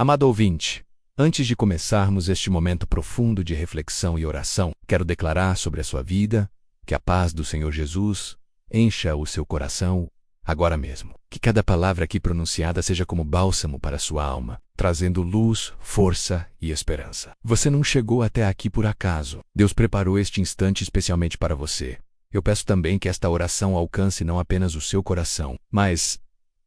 Amado ouvinte, antes de começarmos este momento profundo de reflexão e oração, quero declarar sobre a sua vida que a paz do Senhor Jesus encha o seu coração agora mesmo. Que cada palavra aqui pronunciada seja como bálsamo para a sua alma, trazendo luz, força e esperança. Você não chegou até aqui por acaso. Deus preparou este instante especialmente para você. Eu peço também que esta oração alcance não apenas o seu coração, mas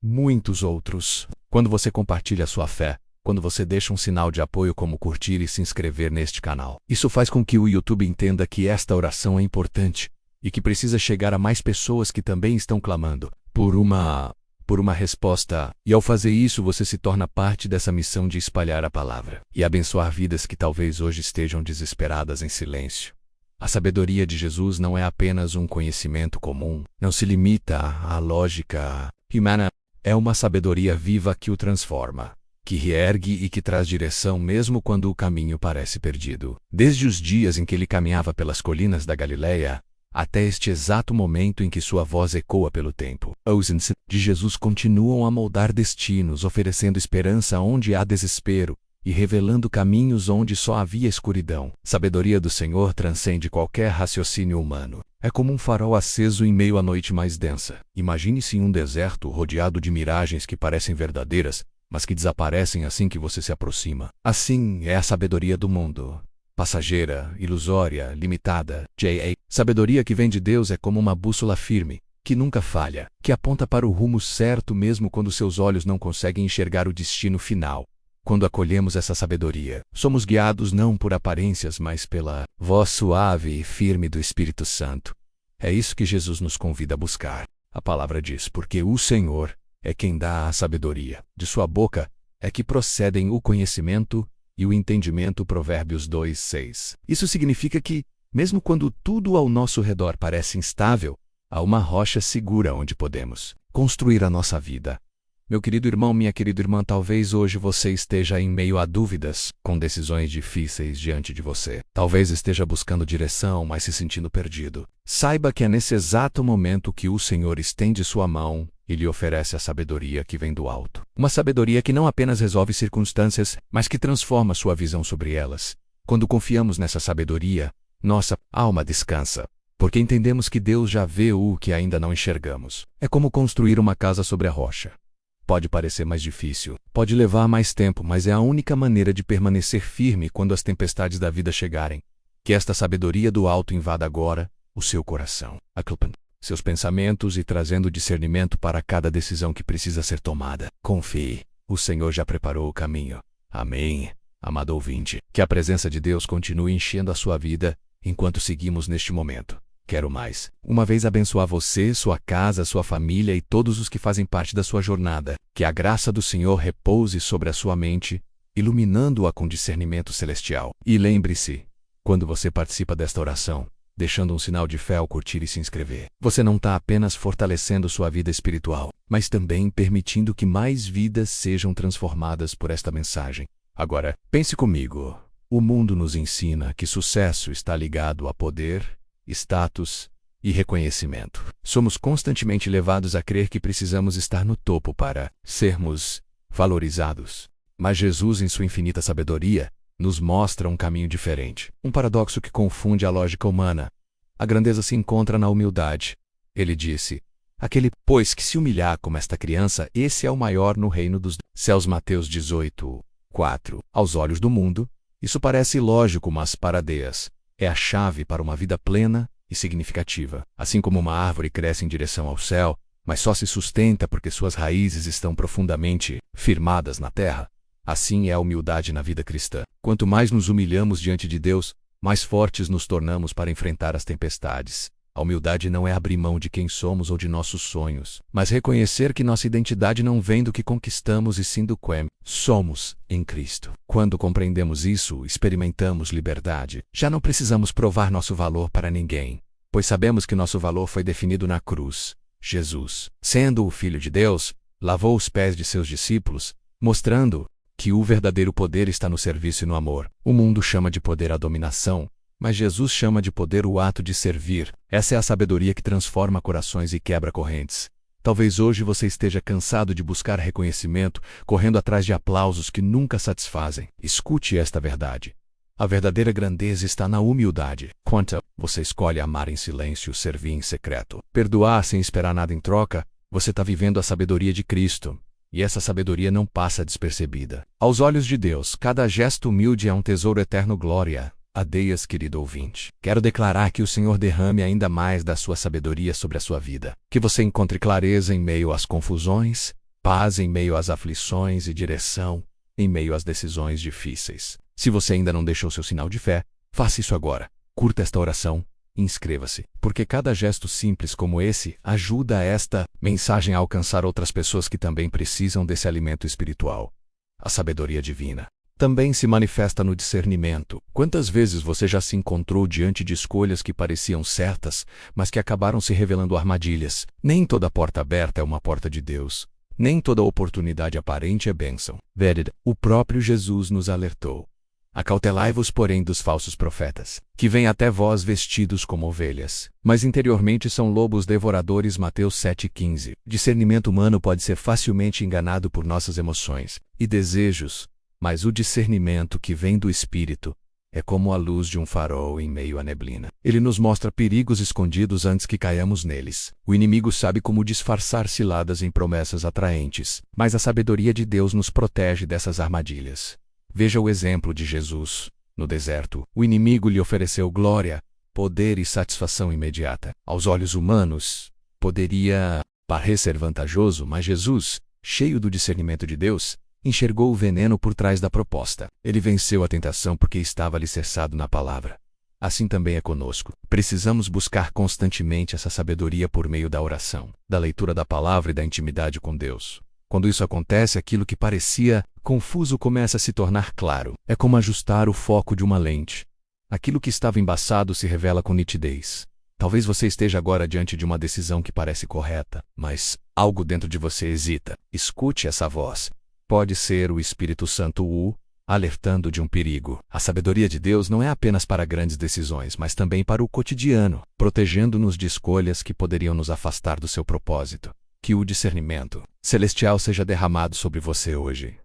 muitos outros. Quando você compartilha a sua fé, quando você deixa um sinal de apoio como curtir e se inscrever neste canal, isso faz com que o YouTube entenda que esta oração é importante e que precisa chegar a mais pessoas que também estão clamando por uma resposta. E ao fazer isso, você se torna parte dessa missão de espalhar a palavra e abençoar vidas que talvez hoje estejam desesperadas em silêncio. A sabedoria de Jesus não é apenas um conhecimento comum, não se limita à lógica humana. É uma sabedoria viva que o transforma, que reergue e que traz direção mesmo quando o caminho parece perdido. Desde os dias em que ele caminhava pelas colinas da Galileia, até este exato momento em que sua voz ecoa pelo tempo, os ensinos de Jesus continuam a moldar destinos, oferecendo esperança onde há desespero e revelando caminhos onde só havia escuridão. Sabedoria do Senhor transcende qualquer raciocínio humano. É como um farol aceso em meio à noite mais densa. Imagine-se em um deserto rodeado de miragens que parecem verdadeiras, mas que desaparecem assim que você se aproxima. Assim é a sabedoria do mundo. Passageira, ilusória, limitada. J.A. Sabedoria que vem de Deus é como uma bússola firme, que nunca falha, que aponta para o rumo certo mesmo quando seus olhos não conseguem enxergar o destino final. Quando acolhemos essa sabedoria, somos guiados não por aparências, mas pela voz suave e firme do Espírito Santo. É isso que Jesus nos convida a buscar. A palavra diz: porque o Senhor é quem dá a sabedoria. De sua boca é que procedem o conhecimento e o entendimento. Provérbios 2:6. Isso significa que, mesmo quando tudo ao nosso redor parece instável, há uma rocha segura onde podemos construir a nossa vida. Meu querido irmão, minha querida irmã, talvez hoje você esteja em meio a dúvidas, com decisões difíceis diante de você. Talvez esteja buscando direção, mas se sentindo perdido. Saiba que é nesse exato momento que o Senhor estende sua mão e lhe oferece a sabedoria que vem do alto. Uma sabedoria que não apenas resolve circunstâncias, mas que transforma sua visão sobre elas. Quando confiamos nessa sabedoria, nossa alma descansa, porque entendemos que Deus já vê o que ainda não enxergamos. É como construir uma casa sobre a rocha. Pode parecer mais difícil, pode levar mais tempo, mas é a única maneira de permanecer firme quando as tempestades da vida chegarem. Que esta sabedoria do alto invada agora o seu coração, seus pensamentos e trazendo discernimento para cada decisão que precisa ser tomada. Confie, o Senhor já preparou o caminho. Amém. Amado ouvinte, que a presença de Deus continue enchendo a sua vida enquanto seguimos neste momento. Quero mais uma vez abençoar você, sua casa, sua família e todos os que fazem parte da sua jornada. Que a graça do Senhor repouse sobre a sua mente, iluminando-a com discernimento celestial. E lembre-se, quando você participa desta oração, deixando um sinal de fé ao curtir e se inscrever, você não está apenas fortalecendo sua vida espiritual, mas também permitindo que mais vidas sejam transformadas por esta mensagem. Agora, pense comigo. O mundo nos ensina que sucesso está ligado a poder, status e reconhecimento. Somos constantemente levados a crer que precisamos estar no topo para sermos valorizados. Mas Jesus, em sua infinita sabedoria, nos mostra um caminho diferente. Um paradoxo que confunde a lógica humana. A grandeza se encontra na humildade. Ele disse: aquele, pois, que se humilhar como esta criança, esse é o maior no reino dos céus. Mateus 18:4. Aos olhos do mundo, isso parece ilógico, mas para Deus é a chave para uma vida plena e significativa. Assim como uma árvore cresce em direção ao céu, mas só se sustenta porque suas raízes estão profundamente firmadas na terra, assim é a humildade na vida cristã. Quanto mais nos humilhamos diante de Deus, mais fortes nos tornamos para enfrentar as tempestades. A humildade não é abrir mão de quem somos ou de nossos sonhos, mas reconhecer que nossa identidade não vem do que conquistamos e sim do quem somos em Cristo. Quando compreendemos isso, experimentamos liberdade. Já não precisamos provar nosso valor para ninguém, pois sabemos que nosso valor foi definido na cruz. Jesus, sendo o Filho de Deus, lavou os pés de seus discípulos, mostrando que o verdadeiro poder está no serviço e no amor. O mundo chama de poder a dominação, mas Jesus chama de poder o ato de servir. Essa é a sabedoria que transforma corações e quebra correntes. Talvez hoje você esteja cansado de buscar reconhecimento, correndo atrás de aplausos que nunca satisfazem. Escute esta verdade. A verdadeira grandeza está na humildade. Quando você escolhe amar em silêncio, servir em secreto, perdoar sem esperar nada em troca, você está vivendo a sabedoria de Cristo. E essa sabedoria não passa despercebida. Aos olhos de Deus, cada gesto humilde é um tesouro eterno. Glória a Deus, querido ouvinte. Quero declarar que o Senhor derrame ainda mais da sua sabedoria sobre a sua vida. Que você encontre clareza em meio às confusões, paz em meio às aflições e direção em meio às decisões difíceis. Se você ainda não deixou seu sinal de fé, faça isso agora. Curta esta oração e inscreva-se, porque cada gesto simples como esse ajuda esta mensagem a alcançar outras pessoas que também precisam desse alimento espiritual. A sabedoria divina também se manifesta no discernimento. Quantas vezes você já se encontrou diante de escolhas que pareciam certas, mas que acabaram se revelando armadilhas? Nem toda porta aberta é uma porta de Deus. Nem toda oportunidade aparente é bênção. Vered, o próprio Jesus nos alertou. Acautelai-vos, porém, dos falsos profetas, que vêm até vós vestidos como ovelhas, mas interiormente são lobos devoradores. Mateus 7,15. Discernimento humano pode ser facilmente enganado por nossas emoções e desejos, mas o discernimento que vem do Espírito é como a luz de um farol em meio à neblina. Ele nos mostra perigos escondidos antes que caiamos neles. O inimigo sabe como disfarçar ciladas em promessas atraentes, mas a sabedoria de Deus nos protege dessas armadilhas. Veja o exemplo de Jesus. No deserto, o inimigo lhe ofereceu glória, poder e satisfação imediata. Aos olhos humanos, poderia parecer vantajoso, mas Jesus, cheio do discernimento de Deus, enxergou o veneno por trás da proposta. Ele venceu a tentação porque estava alicerçado na palavra. Assim também é conosco. Precisamos buscar constantemente essa sabedoria por meio da oração, da leitura da palavra e da intimidade com Deus. Quando isso acontece, aquilo que parecia confuso começa a se tornar claro. É como ajustar o foco de uma lente. Aquilo que estava embaçado se revela com nitidez. Talvez você esteja agora diante de uma decisão que parece correta, mas algo dentro de você hesita. Escute essa voz. Pode ser o Espírito Santo alertando de um perigo. A sabedoria de Deus não é apenas para grandes decisões, mas também para o cotidiano, protegendo-nos de escolhas que poderiam nos afastar do seu propósito. Que o discernimento celestial seja derramado sobre você hoje.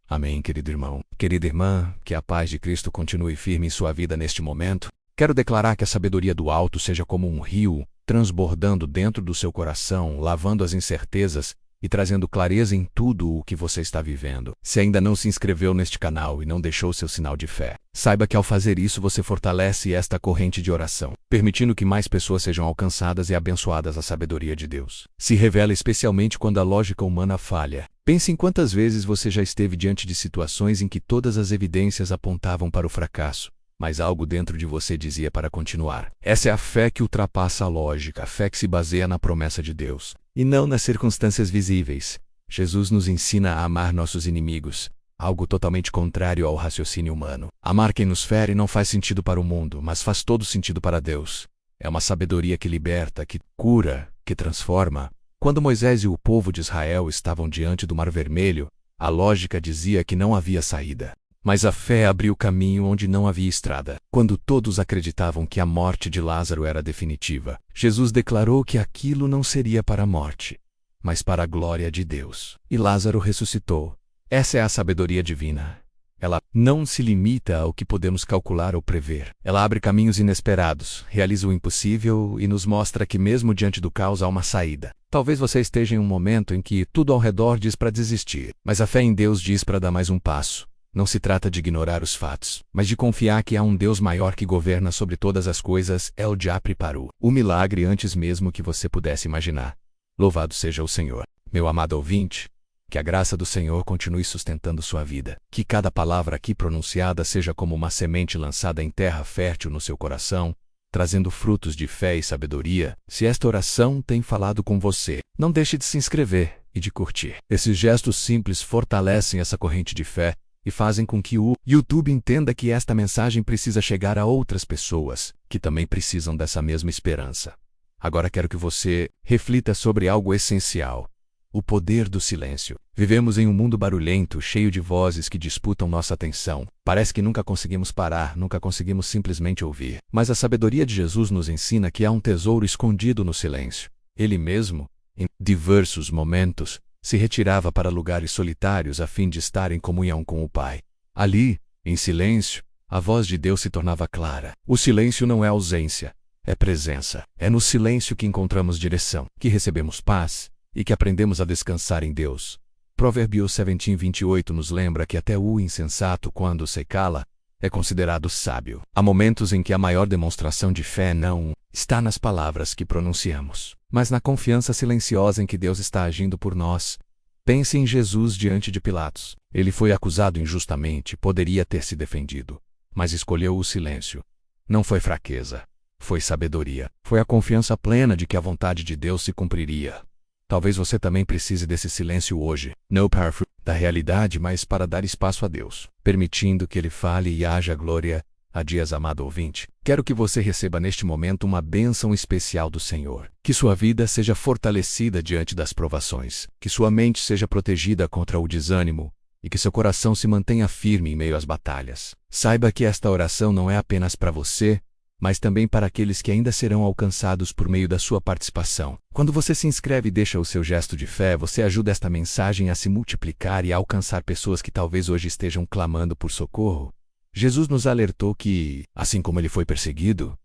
Amém, querido irmão. Querida irmã, que a paz de Cristo continue firme em sua vida neste momento. Quero declarar que a sabedoria do alto seja como um rio, transbordando dentro do seu coração, lavando as incertezas e trazendo clareza em tudo o que você está vivendo. Se ainda não se inscreveu neste canal e não deixou seu sinal de fé, saiba que ao fazer isso você fortalece esta corrente de oração, permitindo que mais pessoas sejam alcançadas e abençoadas à sabedoria de Deus. Se revela especialmente quando a lógica humana falha. Pense em quantas vezes você já esteve diante de situações em que todas as evidências apontavam para o fracasso, mas algo dentro de você dizia para continuar. Essa é a fé que ultrapassa a lógica, a fé que se baseia na promessa de Deus, e não nas circunstâncias visíveis. Jesus nos ensina a amar nossos inimigos, algo totalmente contrário ao raciocínio humano. Amar quem nos fere não faz sentido para o mundo, mas faz todo sentido para Deus. É uma sabedoria que liberta, que cura, que transforma. Quando Moisés e o povo de Israel estavam diante do Mar Vermelho, a lógica dizia que não havia saída. Mas a fé abriu caminho onde não havia estrada. Quando todos acreditavam que a morte de Lázaro era definitiva, Jesus declarou que aquilo não seria para a morte, mas para a glória de Deus. E Lázaro ressuscitou. Essa é a sabedoria divina. Ela não se limita ao que podemos calcular ou prever. Ela abre caminhos inesperados, realiza o impossível e nos mostra que mesmo diante do caos há uma saída. Talvez você esteja em um momento em que tudo ao redor diz para desistir, mas a fé em Deus diz para dar mais um passo. Não se trata de ignorar os fatos, mas de confiar que há um Deus maior que governa sobre todas as coisas. Ele já preparou o milagre antes mesmo que você pudesse imaginar. Louvado seja o Senhor. Meu amado ouvinte, que a graça do Senhor continue sustentando sua vida. Que cada palavra aqui pronunciada seja como uma semente lançada em terra fértil no seu coração, trazendo frutos de fé e sabedoria. Se esta oração tem falado com você, não deixe de se inscrever e de curtir. Esses gestos simples fortalecem essa corrente de fé e fazem com que o YouTube entenda que esta mensagem precisa chegar a outras pessoas, que também precisam dessa mesma esperança. Agora quero que você reflita sobre algo essencial: o poder do silêncio. Vivemos em um mundo barulhento, cheio de vozes que disputam nossa atenção. Parece que nunca conseguimos parar, nunca conseguimos simplesmente ouvir. Mas a sabedoria de Jesus nos ensina que há um tesouro escondido no silêncio. Ele mesmo Em diversos momentos, se retirava para lugares solitários a fim de estar em comunhão com o Pai. Ali, em silêncio, a voz de Deus se tornava clara. O silêncio não é ausência, é presença. É no silêncio que encontramos direção, que recebemos paz e que aprendemos a descansar em Deus. Provérbios 17:28 nos lembra que até o insensato, quando se cala, é considerado sábio. Há momentos em que a maior demonstração de fé não está nas palavras que pronunciamos, mas na confiança silenciosa em que Deus está agindo por nós. Pense em Jesus diante de Pilatos. Ele foi acusado injustamente, poderia ter se defendido, mas escolheu o silêncio. Não foi fraqueza, foi sabedoria. Foi a confiança plena de que a vontade de Deus se cumpriria. Talvez você também precise desse silêncio hoje, não para da realidade, mas para dar espaço a Deus, permitindo que Ele fale e haja glória a dias, amado ouvinte. Quero que você receba neste momento uma bênção especial do Senhor. Que sua vida seja fortalecida diante das provações, que sua mente seja protegida contra o desânimo e que seu coração se mantenha firme em meio às batalhas. Saiba que esta oração não é apenas para você, mas também para aqueles que ainda serão alcançados por meio da sua participação. Quando você se inscreve e deixa o seu gesto de fé, você ajuda esta mensagem a se multiplicar e a alcançar pessoas que talvez hoje estejam clamando por socorro. Jesus nos alertou que, assim como ele foi perseguido,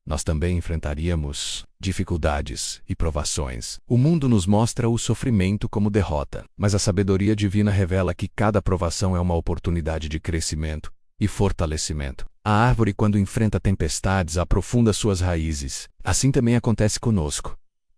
nós também enfrentaríamos dificuldades e provações. O mundo nos mostra o sofrimento como derrota, mas a sabedoria divina revela que cada provação é uma oportunidade de crescimento e fortalecimento. A árvore, quando enfrenta tempestades, aprofunda suas raízes. Assim também acontece conosco.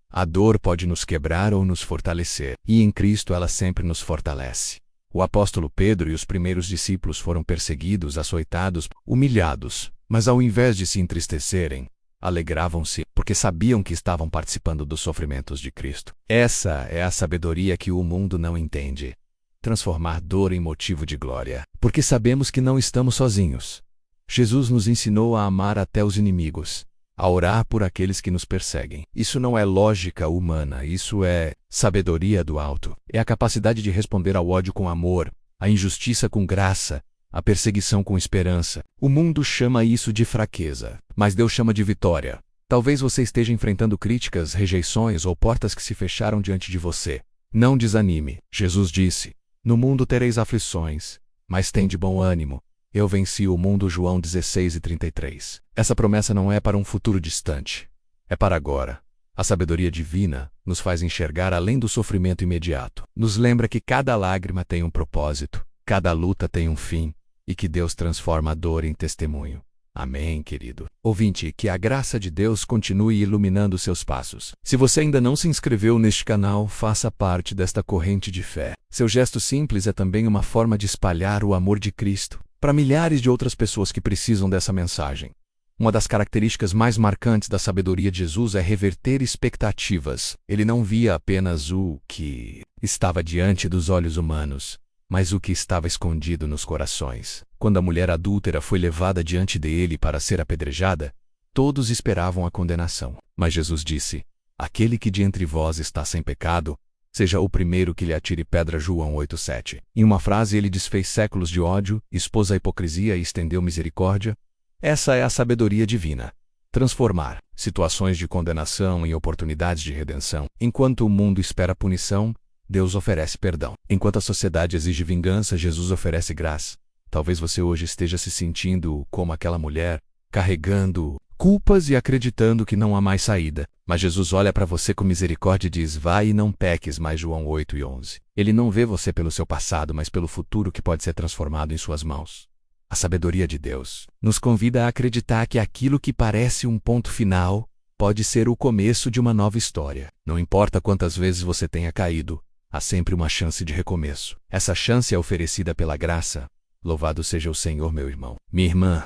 A dor pode nos quebrar ou nos fortalecer, e em Cristo ela sempre nos fortalece. O apóstolo Pedro e os primeiros discípulos foram perseguidos, açoitados, humilhados, mas ao invés de se entristecerem, alegravam-se, porque sabiam que estavam participando dos sofrimentos de Cristo. Essa é a sabedoria que o mundo não entende. Transformar dor em motivo de glória, porque sabemos que não estamos sozinhos. Jesus nos ensinou a amar até os inimigos, a orar por aqueles que nos perseguem. Isso não é lógica humana, isso é sabedoria do alto. É a capacidade de responder ao ódio com amor, a injustiça com graça, a perseguição com esperança. O mundo chama isso de fraqueza, mas Deus chama de vitória. Talvez você esteja enfrentando críticas, rejeições ou portas que se fecharam diante de você. Não desanime. Jesus disse: "No mundo tereis aflições, mas tende bom ânimo. Eu venci o mundo." João 16:33. Essa promessa não é para um futuro distante. É para agora. A sabedoria divina nos faz enxergar além do sofrimento imediato. Nos lembra que cada lágrima tem um propósito, cada luta tem um fim, e que Deus transforma a dor em testemunho. Amém, querido ouvinte, que a graça de Deus continue iluminando seus passos. Se você ainda não se inscreveu neste canal, faça parte desta corrente de fé. Seu gesto simples é também uma forma de espalhar o amor de Cristo para milhares de outras pessoas que precisam dessa mensagem. Uma das características mais marcantes da sabedoria de Jesus é reverter expectativas. Ele não via apenas o que estava diante dos olhos humanos, mas o que estava escondido nos corações. Quando a mulher adúltera foi levada diante dele para ser apedrejada, todos esperavam a condenação. Mas Jesus disse: "Aquele que de entre vós está sem pecado, seja o primeiro que lhe atire pedra." João 8:7. Em uma frase, ele desfez séculos de ódio, expôs a hipocrisia e estendeu misericórdia. Essa é a sabedoria divina. Transformar situações de condenação em oportunidades de redenção. Enquanto o mundo espera punição, Deus oferece perdão. Enquanto a sociedade exige vingança, Jesus oferece graça. Talvez você hoje esteja se sentindo como aquela mulher, carregando culpas e acreditando que não há mais saída. Mas Jesus olha para você com misericórdia e diz: "Vai e não peques mais." João 8:11. Ele não vê você pelo seu passado, mas pelo futuro que pode ser transformado em suas mãos. A sabedoria de Deus nos convida a acreditar que aquilo que parece um ponto final pode ser o começo de uma nova história. Não importa quantas vezes você tenha caído, há sempre uma chance de recomeço. Essa chance é oferecida pela graça. Louvado seja o Senhor, meu irmão. Minha irmã,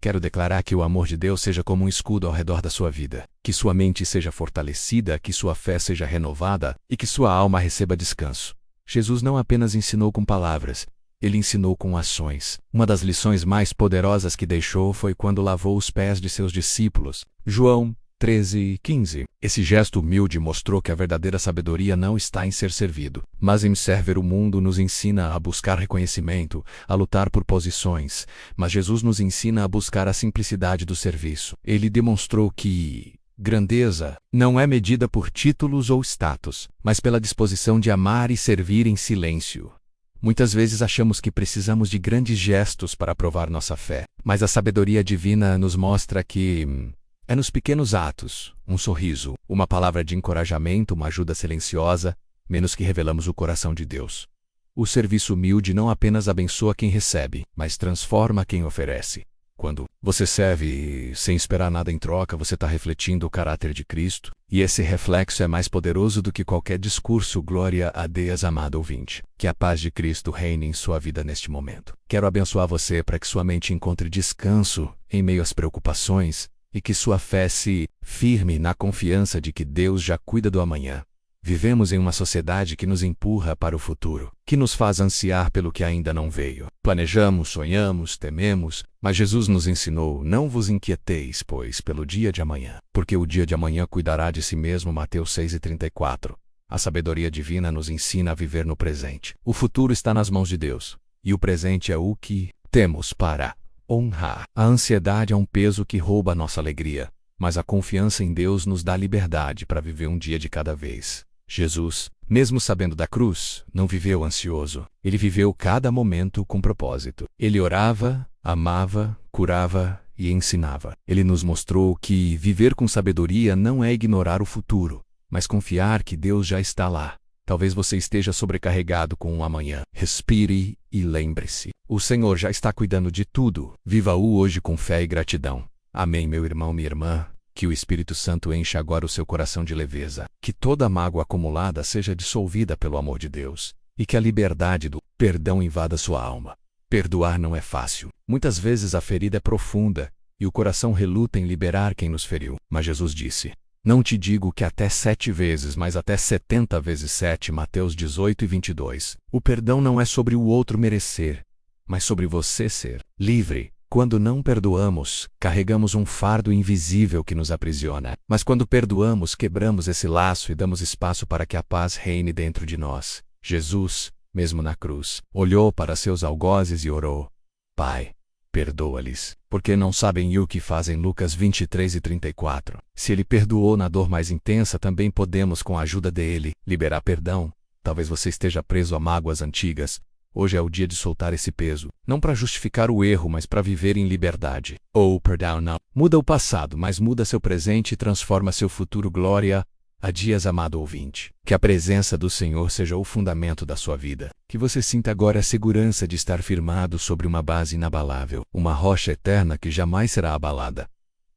quero declarar que o amor de Deus seja como um escudo ao redor da sua vida. Que sua mente seja fortalecida, que sua fé seja renovada e que sua alma receba descanso. Jesus não apenas ensinou com palavras, ele ensinou com ações. Uma das lições mais poderosas que deixou foi quando lavou os pés de seus discípulos. João 13:15. Esse gesto humilde mostrou que a verdadeira sabedoria não está em ser servido, mas em servir. O mundo nos ensina a buscar reconhecimento, a lutar por posições, mas Jesus nos ensina a buscar a simplicidade do serviço. Ele demonstrou que grandeza não é medida por títulos ou status, mas pela disposição de amar e servir em silêncio. Muitas vezes achamos que precisamos de grandes gestos para provar nossa fé, mas a sabedoria divina nos mostra que é nos pequenos atos, um sorriso, uma palavra de encorajamento, uma ajuda silenciosa, menos que revelamos o coração de Deus. O serviço humilde não apenas abençoa quem recebe, mas transforma quem oferece. Quando você serve sem esperar nada em troca, você está refletindo o caráter de Cristo, e esse reflexo é mais poderoso do que qualquer discurso. Glória a Deus, amado ouvinte. Que a paz de Cristo reine em sua vida neste momento. Quero abençoar você para que sua mente encontre descanso em meio às preocupações e que sua fé se firme na confiança de que Deus já cuida do amanhã. Vivemos em uma sociedade que nos empurra para o futuro, que nos faz ansiar pelo que ainda não veio. Planejamos, sonhamos, tememos, mas Jesus nos ensinou: não vos inquieteis, pois, pelo dia de amanhã, porque o dia de amanhã cuidará de si mesmo. Mateus 6:34. A sabedoria divina nos ensina a viver no presente. O futuro está nas mãos de Deus, e o presente é o que temos para honrar. A ansiedade é um peso que rouba nossa alegria, mas a confiança em Deus nos dá liberdade para viver um dia de cada vez. Jesus, mesmo sabendo da cruz, não viveu ansioso. Ele viveu cada momento com propósito. Ele orava, amava, curava e ensinava. Ele nos mostrou que viver com sabedoria não é ignorar o futuro, mas confiar que Deus já está lá. Talvez você esteja sobrecarregado com o amanhã. Respire e lembre-se: o Senhor já está cuidando de tudo. Viva-o hoje com fé e gratidão. Amém, meu irmão, minha irmã. Que o Espírito Santo encha agora o seu coração de leveza, que toda mágoa acumulada seja dissolvida pelo amor de Deus, e que a liberdade do perdão invada sua alma. Perdoar não é fácil. Muitas vezes a ferida é profunda, e o coração reluta em liberar quem nos feriu. Mas Jesus disse: não te digo que até 7 vezes, mas até 70 vezes 7. Mateus 18:22. O perdão não é sobre o outro merecer, mas sobre você ser livre. Quando não perdoamos, carregamos um fardo invisível que nos aprisiona. Mas quando perdoamos, quebramos esse laço e damos espaço para que a paz reine dentro de nós. Jesus, mesmo na cruz, olhou para seus algozes e orou: Pai, perdoa-lhes, porque não sabem o que fazem. Lucas 23:34. Se ele perdoou na dor mais intensa, também podemos, com a ajuda dele, liberar perdão. Talvez você esteja preso a mágoas antigas. Hoje é o dia de soltar esse peso, não para justificar o erro, mas para viver em liberdade. Perdão não muda o passado, mas muda seu presente e transforma seu futuro. Glória a Deus, amado ouvinte. Que a presença do Senhor seja o fundamento da sua vida. Que você sinta agora a segurança de estar firmado sobre uma base inabalável, uma rocha eterna que jamais será abalada.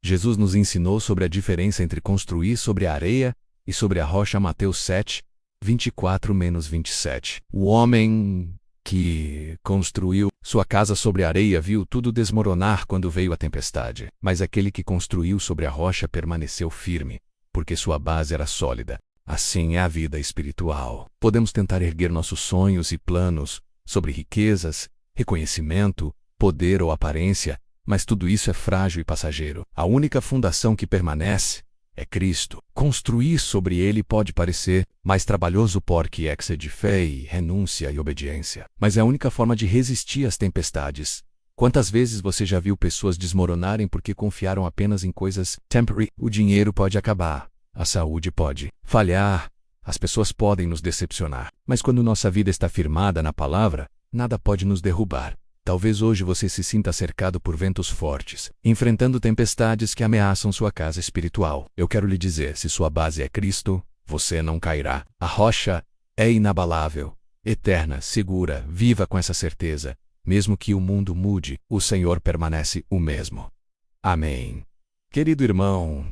Jesus nos ensinou sobre a diferença entre construir sobre a areia e sobre a rocha. Mateus 7:24-27. O homem que construiu sua casa sobre a areia viu tudo desmoronar quando veio a tempestade. Mas aquele que construiu sobre a rocha permaneceu firme, porque sua base era sólida. Assim é a vida espiritual. Podemos tentar erguer nossos sonhos e planos sobre riquezas, reconhecimento, poder ou aparência, mas tudo isso é frágil e passageiro. A única fundação que permanece é Cristo. Construir sobre ele pode parecer mais trabalhoso porque exige fé e renúncia e obediência, mas é a única forma de resistir às tempestades. Quantas vezes você já viu pessoas desmoronarem porque confiaram apenas em coisas temporary? O dinheiro pode acabar, a saúde pode falhar, as pessoas podem nos decepcionar, mas quando nossa vida está firmada na palavra, nada pode nos derrubar. Talvez hoje você se sinta cercado por ventos fortes, enfrentando tempestades que ameaçam sua casa espiritual. Eu quero lhe dizer: se sua base é Cristo, você não cairá. A rocha é inabalável, eterna, segura. Viva com essa certeza. Mesmo que o mundo mude, o Senhor permanece o mesmo. Amém. Querido irmão,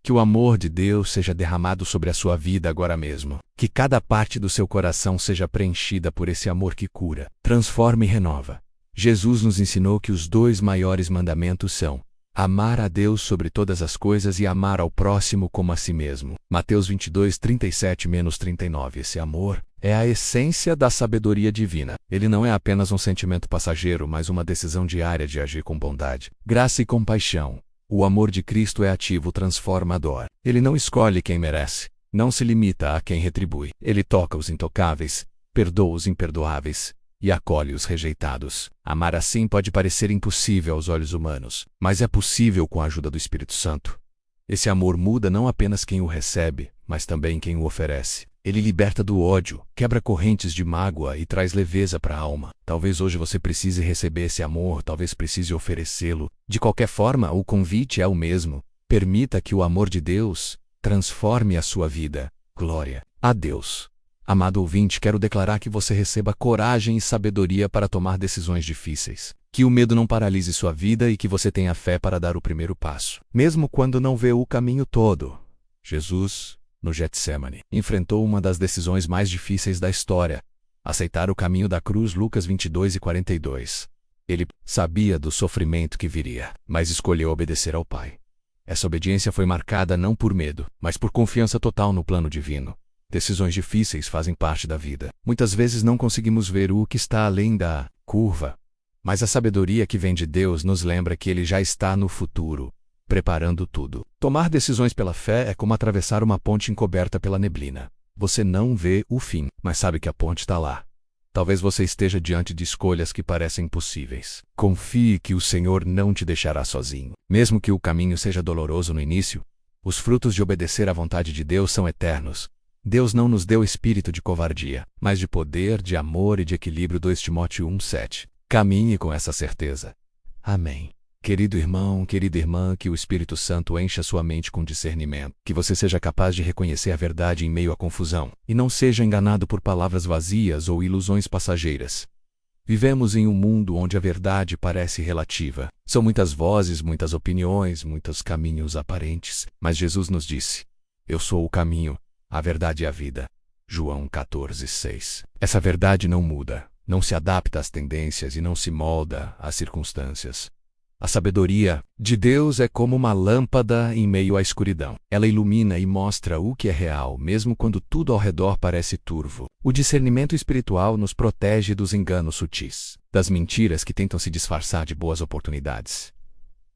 que o amor de Deus seja derramado sobre a sua vida agora mesmo. Que cada parte do seu coração seja preenchida por esse amor que cura, transforma e renova. Jesus nos ensinou que os 2 maiores mandamentos são: amar a Deus sobre todas as coisas e amar ao próximo como a si mesmo. Mateus 22:37-39. Esse amor é a essência da sabedoria divina. Ele não é apenas um sentimento passageiro, mas uma decisão diária de agir com bondade, graça e compaixão. O amor de Cristo é ativo, transformador. Ele não escolhe quem merece, não se limita a quem retribui. Ele toca os intocáveis, perdoa os imperdoáveis e acolhe os rejeitados. Amar assim pode parecer impossível aos olhos humanos, mas é possível com a ajuda do Espírito Santo. Esse amor muda não apenas quem o recebe, mas também quem o oferece. Ele liberta do ódio, quebra correntes de mágoa e traz leveza para a alma. Talvez hoje você precise receber esse amor, talvez precise oferecê-lo. De qualquer forma, o convite é o mesmo. Permita que o amor de Deus transforme a sua vida. Glória a Deus. Amado ouvinte, quero declarar que você receba coragem e sabedoria para tomar decisões difíceis. Que o medo não paralise sua vida e que você tenha fé para dar o primeiro passo. Mesmo quando não vê o caminho todo. Jesus, no Getsemane, enfrentou uma das decisões mais difíceis da história. Aceitar o caminho da cruz, Lucas 22:42. Ele sabia do sofrimento que viria, mas escolheu obedecer ao Pai. Essa obediência foi marcada não por medo, mas por confiança total no plano divino. Decisões difíceis fazem parte da vida. Muitas vezes não conseguimos ver o que está além da curva, mas a sabedoria que vem de Deus nos lembra que Ele já está no futuro, preparando tudo. Tomar decisões pela fé é como atravessar uma ponte encoberta pela neblina. Você não vê o fim, mas sabe que a ponte está lá. Talvez você esteja diante de escolhas que parecem impossíveis. Confie que o Senhor não te deixará sozinho. Mesmo que o caminho seja doloroso no início, os frutos de obedecer à vontade de Deus são eternos. Deus não nos deu espírito de covardia, mas de poder, de amor e de equilíbrio. 2 Timóteo 1:7. Caminhe com essa certeza. Amém. Querido irmão, querida irmã, que o Espírito Santo encha sua mente com discernimento, que você seja capaz de reconhecer a verdade em meio à confusão, e não seja enganado por palavras vazias ou ilusões passageiras. Vivemos em um mundo onde a verdade parece relativa. São muitas vozes, muitas opiniões, muitos caminhos aparentes, mas Jesus nos disse: Eu sou o caminho, a verdade e a vida. João 14:6. Essa verdade não muda, não se adapta às tendências e não se molda às circunstâncias. A sabedoria de Deus é como uma lâmpada em meio à escuridão. Ela ilumina e mostra o que é real, mesmo quando tudo ao redor parece turvo. O discernimento espiritual nos protege dos enganos sutis, das mentiras que tentam se disfarçar de boas oportunidades.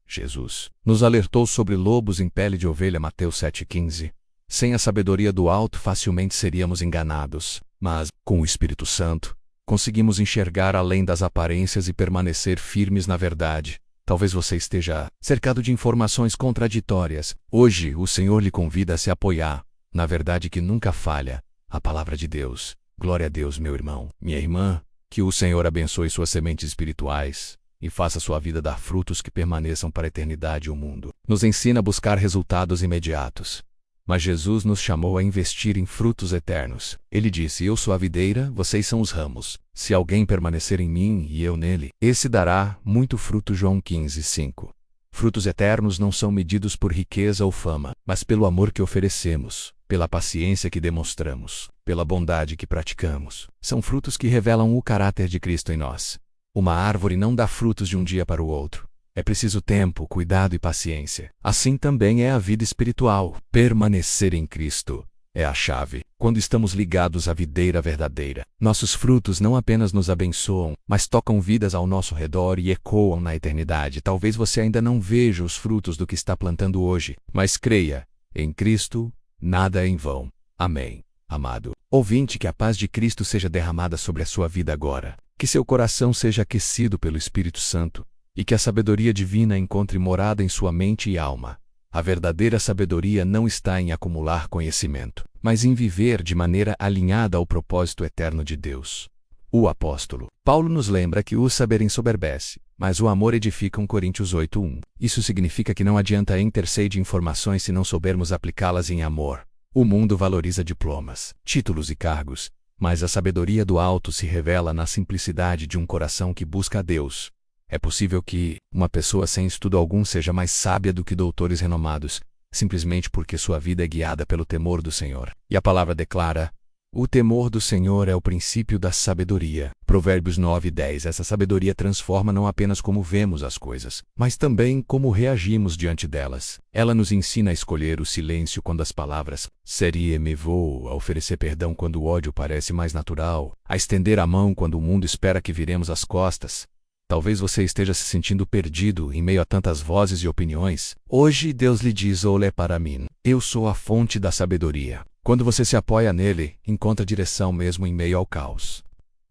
Jesus nos alertou sobre lobos em pele de ovelha, Mateus 7:15. Sem a sabedoria do alto, facilmente seríamos enganados, mas, com o Espírito Santo, conseguimos enxergar além das aparências e permanecer firmes na verdade. Talvez você esteja cercado de informações contraditórias. Hoje, o Senhor lhe convida a se apoiar na verdade que nunca falha, a palavra de Deus. Glória a Deus, meu irmão, minha irmã, que o Senhor abençoe suas sementes espirituais e faça sua vida dar frutos que permaneçam para a eternidade. O mundo nos ensina a buscar resultados imediatos, mas Jesus nos chamou a investir em frutos eternos. Ele disse: Eu sou a videira, vocês são os ramos. Se alguém permanecer em mim e eu nele, esse dará muito fruto. João 15:5. Frutos eternos não são medidos por riqueza ou fama, mas pelo amor que oferecemos, pela paciência que demonstramos, pela bondade que praticamos. São frutos que revelam o caráter de Cristo em nós. Uma árvore não dá frutos de um dia para o outro. É preciso tempo, cuidado e paciência. Assim também é a vida espiritual. Permanecer em Cristo é a chave. Quando estamos ligados à videira verdadeira, nossos frutos não apenas nos abençoam, mas tocam vidas ao nosso redor e ecoam na eternidade. Talvez você ainda não veja os frutos do que está plantando hoje, mas creia, em Cristo, nada é em vão. Amém. Amado ouvinte, que a paz de Cristo seja derramada sobre a sua vida agora. Que seu coração seja aquecido pelo Espírito Santo. E que a sabedoria divina encontre morada em sua mente e alma. A verdadeira sabedoria não está em acumular conhecimento, mas em viver de maneira alinhada ao propósito eterno de Deus. O apóstolo Paulo nos lembra que o saber ensoberbece, mas o amor edifica. 1 Coríntios 8:1. Isso significa que não adianta encher de informações se não soubermos aplicá-las em amor. O mundo valoriza diplomas, títulos e cargos, mas a sabedoria do alto se revela na simplicidade de um coração que busca a Deus. É possível que uma pessoa sem estudo algum seja mais sábia do que doutores renomados, simplesmente porque sua vida é guiada pelo temor do Senhor. E a palavra declara: o temor do Senhor é o princípio da sabedoria. Provérbios 9:10. Essa sabedoria transforma não apenas como vemos as coisas, mas também como reagimos diante delas. Ela nos ensina a escolher o silêncio quando as palavras seria me vou, a oferecer perdão quando o ódio parece mais natural, a estender a mão quando o mundo espera que viremos as costas. Talvez você esteja se sentindo perdido em meio a tantas vozes e opiniões. Hoje Deus lhe diz: olhe para mim. Eu sou a fonte da sabedoria. Quando você se apoia nele, encontra direção mesmo em meio ao caos.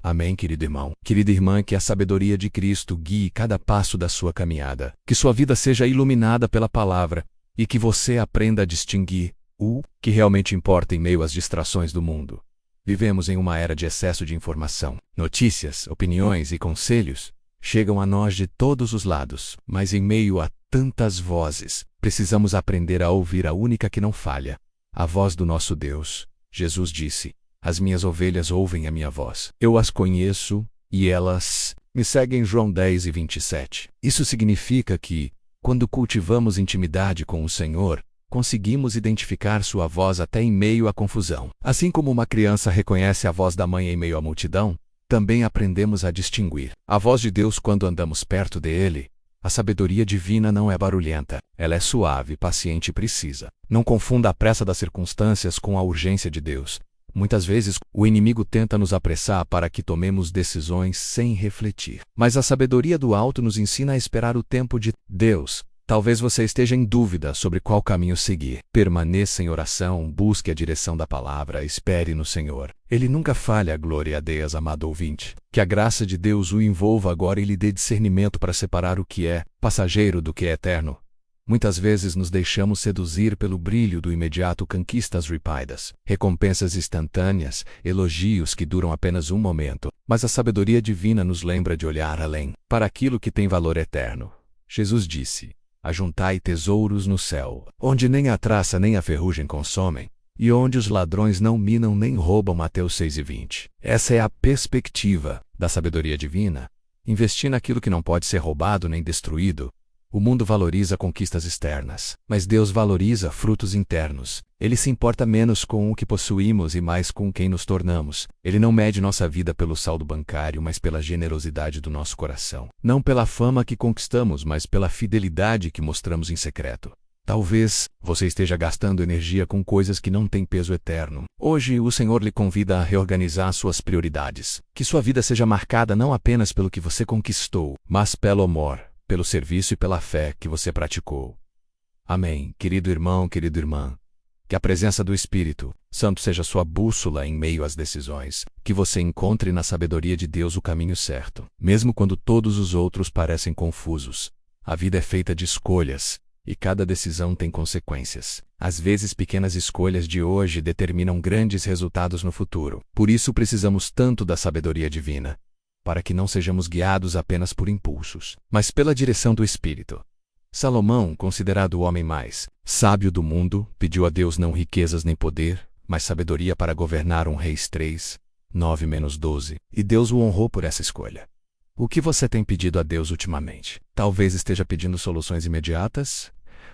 Amém, querido irmão, querida irmã, que a sabedoria de Cristo guie cada passo da sua caminhada. Que sua vida seja iluminada pela palavra, e que você aprenda a distinguir o que realmente importa em meio às distrações do mundo. Vivemos em uma era de excesso de informação. Notícias, opiniões e conselhos chegam a nós de todos os lados, mas em meio a tantas vozes, precisamos aprender a ouvir a única que não falha, a voz do nosso Deus. Jesus disse: "As minhas ovelhas ouvem a minha voz. Eu as conheço e elas me seguem." João 10:27. Isso significa que, quando cultivamos intimidade com o Senhor, conseguimos identificar sua voz até em meio à confusão. Assim como uma criança reconhece a voz da mãe em meio à multidão, também aprendemos a distinguir a voz de Deus quando andamos perto dele. A sabedoria divina não é barulhenta, ela é suave, paciente e precisa. Não confunda a pressa das circunstâncias com a urgência de Deus. Muitas vezes, o inimigo tenta nos apressar para que tomemos decisões sem refletir. Mas a sabedoria do alto nos ensina a esperar o tempo de Deus. Talvez você esteja em dúvida sobre qual caminho seguir. Permaneça em oração, busque a direção da palavra, espere no Senhor. Ele nunca falha. Glória a Deus, amado ouvinte. Que a graça de Deus o envolva agora e lhe dê discernimento para separar o que é passageiro do que é eterno. Muitas vezes nos deixamos seduzir pelo brilho do imediato, conquistas rápidas, recompensas instantâneas, elogios que duram apenas um momento. Mas a sabedoria divina nos lembra de olhar além, para aquilo que tem valor eterno. Jesus disse: "Ajuntai tesouros no céu, onde nem a traça nem a ferrugem consomem, e onde os ladrões não minam nem roubam." Mateus 6:20. Essa é a perspectiva da sabedoria divina. Investir naquilo que não pode ser roubado nem destruído. O mundo valoriza conquistas externas, mas Deus valoriza frutos internos. Ele se importa menos com o que possuímos e mais com quem nos tornamos. Ele não mede nossa vida pelo saldo bancário, mas pela generosidade do nosso coração. Não pela fama que conquistamos, mas pela fidelidade que mostramos em secreto. Talvez você esteja gastando energia com coisas que não têm peso eterno. Hoje, o Senhor lhe convida a reorganizar suas prioridades. Que sua vida seja marcada não apenas pelo que você conquistou, mas pelo amor, pelo serviço e pela fé que você praticou. Amém. Querido irmão, querida irmã, que a presença do Espírito Santo seja sua bússola em meio às decisões, que você encontre na sabedoria de Deus o caminho certo. Mesmo quando todos os outros parecem confusos, a vida é feita de escolhas, e cada decisão tem consequências. Às vezes, pequenas escolhas de hoje determinam grandes resultados no futuro. Por isso precisamos tanto da sabedoria divina, para que não sejamos guiados apenas por impulsos, mas pela direção do Espírito. Salomão, considerado o homem mais sábio do mundo, pediu a Deus não riquezas nem poder, mas sabedoria para governar. Reis 3:9-12. E Deus o honrou por essa escolha. O que você tem pedido a Deus ultimamente? Talvez esteja pedindo soluções imediatas,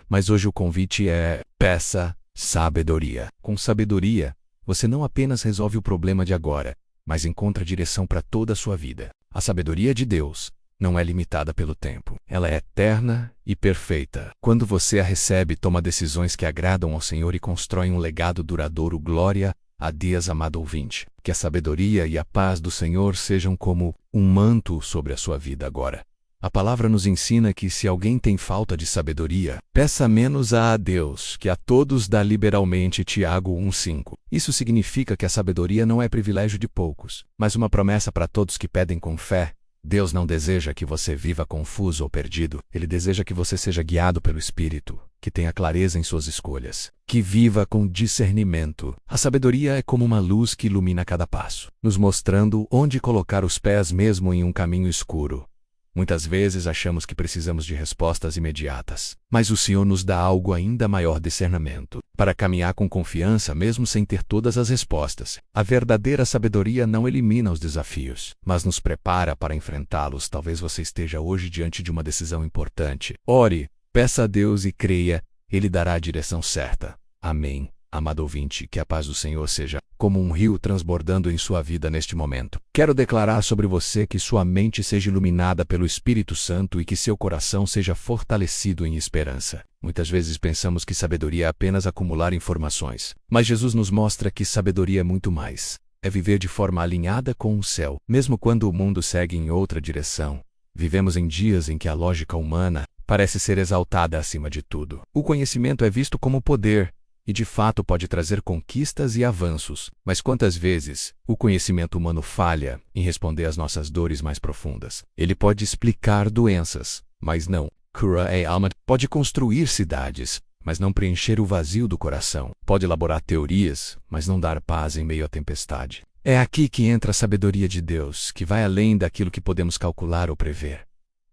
mas hoje o convite é: peça sabedoria. Com sabedoria, você não apenas resolve o problema de agora, mas encontra direção para toda a sua vida. A sabedoria de Deus não é limitada pelo tempo. Ela é eterna e perfeita. Quando você a recebe, toma decisões que agradam ao Senhor e constrói um legado duradouro. Glória a Deus, amado ouvinte. Que a sabedoria e a paz do Senhor sejam como um manto sobre a sua vida agora. A palavra nos ensina que se alguém tem falta de sabedoria, peça menos a Deus, que a todos dá liberalmente. Tiago 1:5. Isso significa que a sabedoria não é privilégio de poucos, mas uma promessa para todos que pedem com fé. Deus não deseja que você viva confuso ou perdido. Ele deseja que você seja guiado pelo Espírito, que tenha clareza em suas escolhas, que viva com discernimento. A sabedoria é como uma luz que ilumina cada passo, nos mostrando onde colocar os pés mesmo em um caminho escuro. Muitas vezes achamos que precisamos de respostas imediatas, mas o Senhor nos dá algo ainda maior: discernimento, para caminhar com confiança mesmo sem ter todas as respostas. A verdadeira sabedoria não elimina os desafios, mas nos prepara para enfrentá-los. Talvez você esteja hoje diante de uma decisão importante. Ore, peça a Deus e creia, Ele dará a direção certa. Amém. Amado ouvinte, que a paz do Senhor seja como um rio transbordando em sua vida neste momento. Quero declarar sobre você que sua mente seja iluminada pelo Espírito Santo e que seu coração seja fortalecido em esperança. Muitas vezes pensamos que sabedoria é apenas acumular informações, mas Jesus nos mostra que sabedoria é muito mais. É viver de forma alinhada com o céu. Mesmo quando o mundo segue em outra direção, vivemos em dias em que a lógica humana parece ser exaltada acima de tudo. O conhecimento é visto como poder, e de fato pode trazer conquistas e avanços. Mas quantas vezes o conhecimento humano falha em responder às nossas dores mais profundas? Ele pode explicar doenças, mas não cura a alma. Pode construir cidades, mas não preencher o vazio do coração. Pode elaborar teorias, mas não dar paz em meio à tempestade. É aqui que entra a sabedoria de Deus, que vai além daquilo que podemos calcular ou prever.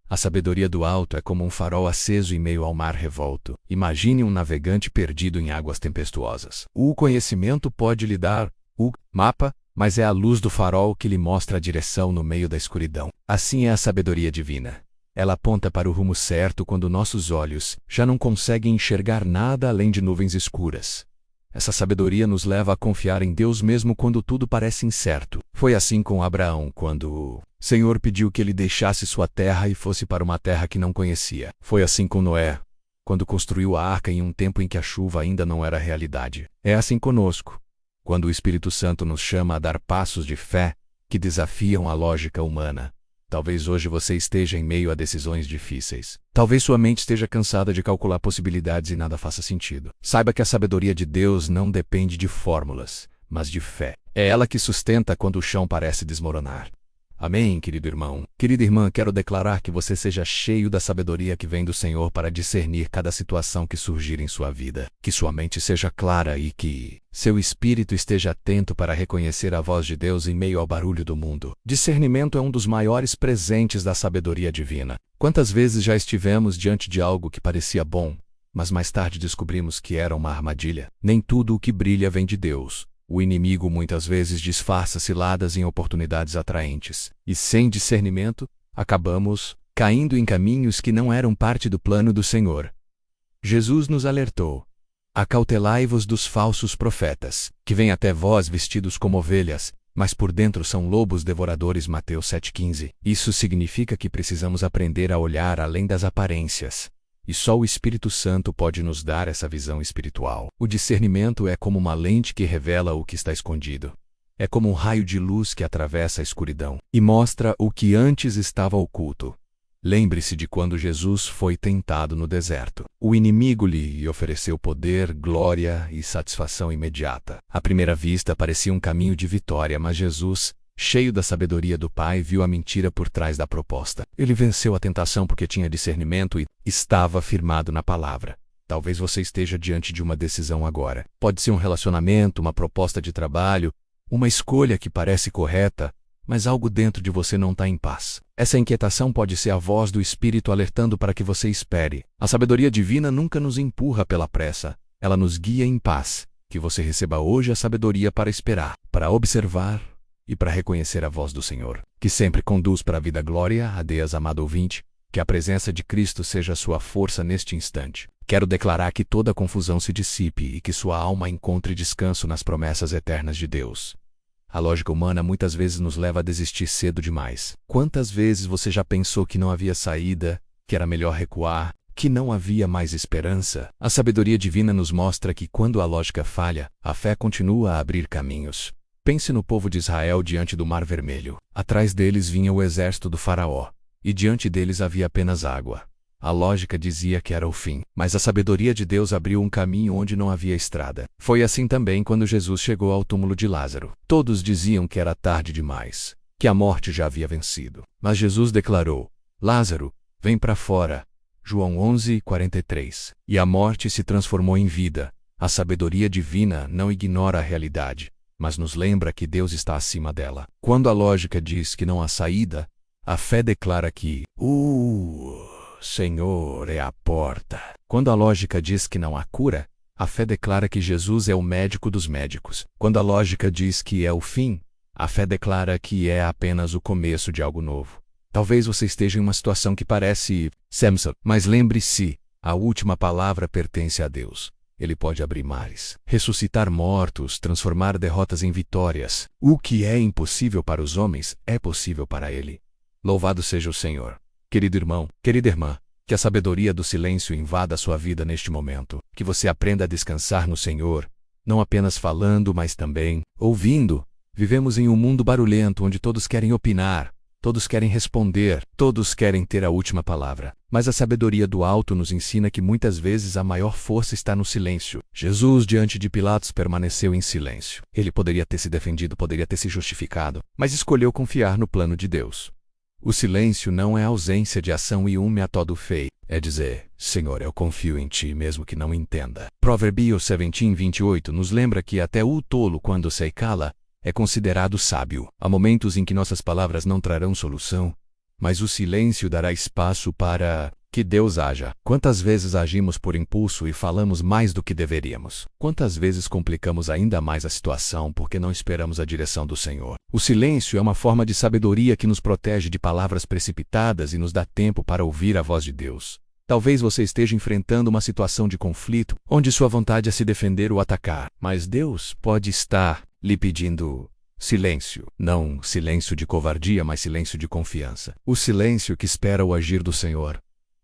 A sabedoria do alto é como um farol aceso em meio ao mar revolto. Imagine um navegante perdido em águas tempestuosas. O conhecimento pode lhe dar o mapa, mas é a luz do farol que lhe mostra a direção no meio da escuridão. Assim é a sabedoria divina. Ela aponta para o rumo certo quando nossos olhos já não conseguem enxergar nada além de nuvens escuras. Essa sabedoria nos leva a confiar em Deus mesmo quando tudo parece incerto. Foi assim com Abraão, quando o Senhor pediu que ele deixasse sua terra e fosse para uma terra que não conhecia. Foi assim com Noé, quando construiu a arca em um tempo em que a chuva ainda não era realidade. É assim conosco, quando o Espírito Santo nos chama a dar passos de fé que desafiam a lógica humana. Talvez hoje você esteja em meio a decisões difíceis. Talvez sua mente esteja cansada de calcular possibilidades e nada faça sentido. Saiba que a sabedoria de Deus não depende de fórmulas, mas de fé. É ela que sustenta quando o chão parece desmoronar. Amém, querido irmão. Querida irmã, quero declarar que você seja cheio da sabedoria que vem do Senhor para discernir cada situação que surgir em sua vida. Que sua mente seja clara e que seu espírito esteja atento para reconhecer a voz de Deus em meio ao barulho do mundo. Discernimento é um dos maiores presentes da sabedoria divina. Quantas vezes já estivemos diante de algo que parecia bom, mas mais tarde descobrimos que era uma armadilha? Nem tudo o que brilha vem de Deus. O inimigo muitas vezes disfarça ciladas em oportunidades atraentes. E sem discernimento, acabamos caindo em caminhos que não eram parte do plano do Senhor. Jesus nos alertou: acautelai-vos dos falsos profetas, que vêm até vós vestidos como ovelhas, mas por dentro são lobos devoradores. Mateus 7,15. Isso significa que precisamos aprender a olhar além das aparências. E só o Espírito Santo pode nos dar essa visão espiritual. O discernimento é como uma lente que revela o que está escondido. É como um raio de luz que atravessa a escuridão e mostra o que antes estava oculto. Lembre-se de quando Jesus foi tentado no deserto. O inimigo lhe ofereceu poder, glória e satisfação imediata. À primeira vista parecia um caminho de vitória, mas Jesus, cheio da sabedoria do Pai, viu a mentira por trás da proposta. Ele venceu a tentação porque tinha discernimento e estava firmado na palavra. Talvez você esteja diante de uma decisão agora. Pode ser um relacionamento, uma proposta de trabalho, uma escolha que parece correta, mas algo dentro de você não está em paz. Essa inquietação pode ser a voz do Espírito alertando para que você espere. A sabedoria divina nunca nos empurra pela pressa. Ela nos guia em paz. Que você receba hoje a sabedoria para esperar, para observar e para reconhecer a voz do Senhor, que sempre conduz para a vida. Glória a Deus, amado ouvinte, que a presença de Cristo seja a sua força neste instante. Quero declarar que toda confusão se dissipe e que sua alma encontre descanso nas promessas eternas de Deus. A lógica humana muitas vezes nos leva a desistir cedo demais. Quantas vezes você já pensou que não havia saída, que era melhor recuar, que não havia mais esperança? A sabedoria divina nos mostra que quando a lógica falha, a fé continua a abrir caminhos. Pense no povo de Israel diante do Mar Vermelho. Atrás deles vinha o exército do faraó, e diante deles havia apenas água. A lógica dizia que era o fim, mas a sabedoria de Deus abriu um caminho onde não havia estrada. Foi assim também quando Jesus chegou ao túmulo de Lázaro. Todos diziam que era tarde demais, que a morte já havia vencido. Mas Jesus declarou: Lázaro, vem para fora. João 11:43. E a morte se transformou em vida. A sabedoria divina não ignora a realidade, mas nos lembra que Deus está acima dela. Quando a lógica diz que não há saída, a fé declara que o Senhor é a porta. Quando a lógica diz que não há cura, a fé declara que Jesus é o médico dos médicos. Quando a lógica diz que é o fim, a fé declara que é apenas o começo de algo novo. Talvez você esteja em uma situação que parece Samson, mas lembre-se, a última palavra pertence a Deus. Ele pode abrir mares, ressuscitar mortos, transformar derrotas em vitórias. O que é impossível para os homens é possível para Ele. Louvado seja o Senhor. Querido irmão, querida irmã, que a sabedoria do silêncio invada a sua vida neste momento. Que você aprenda a descansar no Senhor, não apenas falando, mas também ouvindo. Vivemos em um mundo barulhento onde todos querem opinar, todos querem responder, todos querem ter a última palavra. Mas a sabedoria do alto nos ensina que muitas vezes a maior força está no silêncio. Jesus, diante de Pilatos, permaneceu em silêncio. Ele poderia ter se defendido, poderia ter se justificado, mas escolheu confiar no plano de Deus. O silêncio não é ausência de ação e um método feio. É dizer, Senhor, eu confio em Ti mesmo que não entenda. Provérbios 17:28 nos lembra que até o tolo, quando se cala, é considerado sábio. Há momentos em que nossas palavras não trarão solução, mas o silêncio dará espaço para que Deus haja. Quantas vezes agimos por impulso e falamos mais do que deveríamos? Quantas vezes complicamos ainda mais a situação porque não esperamos a direção do Senhor? O silêncio é uma forma de sabedoria que nos protege de palavras precipitadas e nos dá tempo para ouvir a voz de Deus. Talvez você esteja enfrentando uma situação de conflito, onde sua vontade é se defender ou atacar, mas Deus pode estar lhe pedindo silêncio. Não silêncio de covardia, mas silêncio de confiança. O silêncio que espera o agir do Senhor.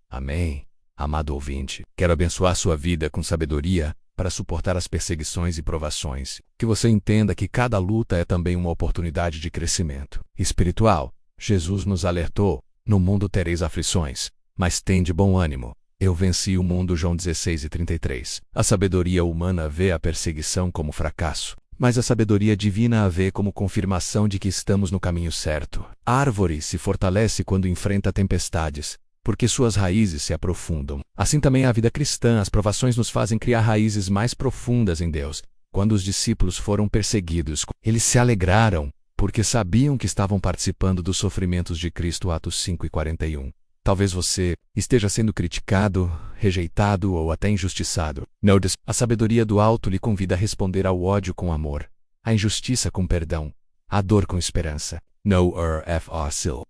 Amém. Amado ouvinte, quero abençoar sua vida com sabedoria para suportar as perseguições e provações. Que você entenda que cada luta é também uma oportunidade de crescimento espiritual. Jesus nos alertou: no mundo tereis aflições, mas tende bom ânimo. Eu venci o mundo. João 16:33. A sabedoria humana vê a perseguição como fracasso, mas a sabedoria divina a vê como confirmação de que estamos no caminho certo. A árvore se fortalece quando enfrenta tempestades, porque suas raízes se aprofundam. Assim também a vida cristã, as provações nos fazem criar raízes mais profundas em Deus. Quando os discípulos foram perseguidos, eles se alegraram, porque sabiam que estavam participando dos sofrimentos de Cristo. Atos 5:41. Talvez você esteja sendo criticado, rejeitado ou até injustiçado. A sabedoria do alto lhe convida a responder ao ódio com amor, à injustiça com perdão, à dor com esperança.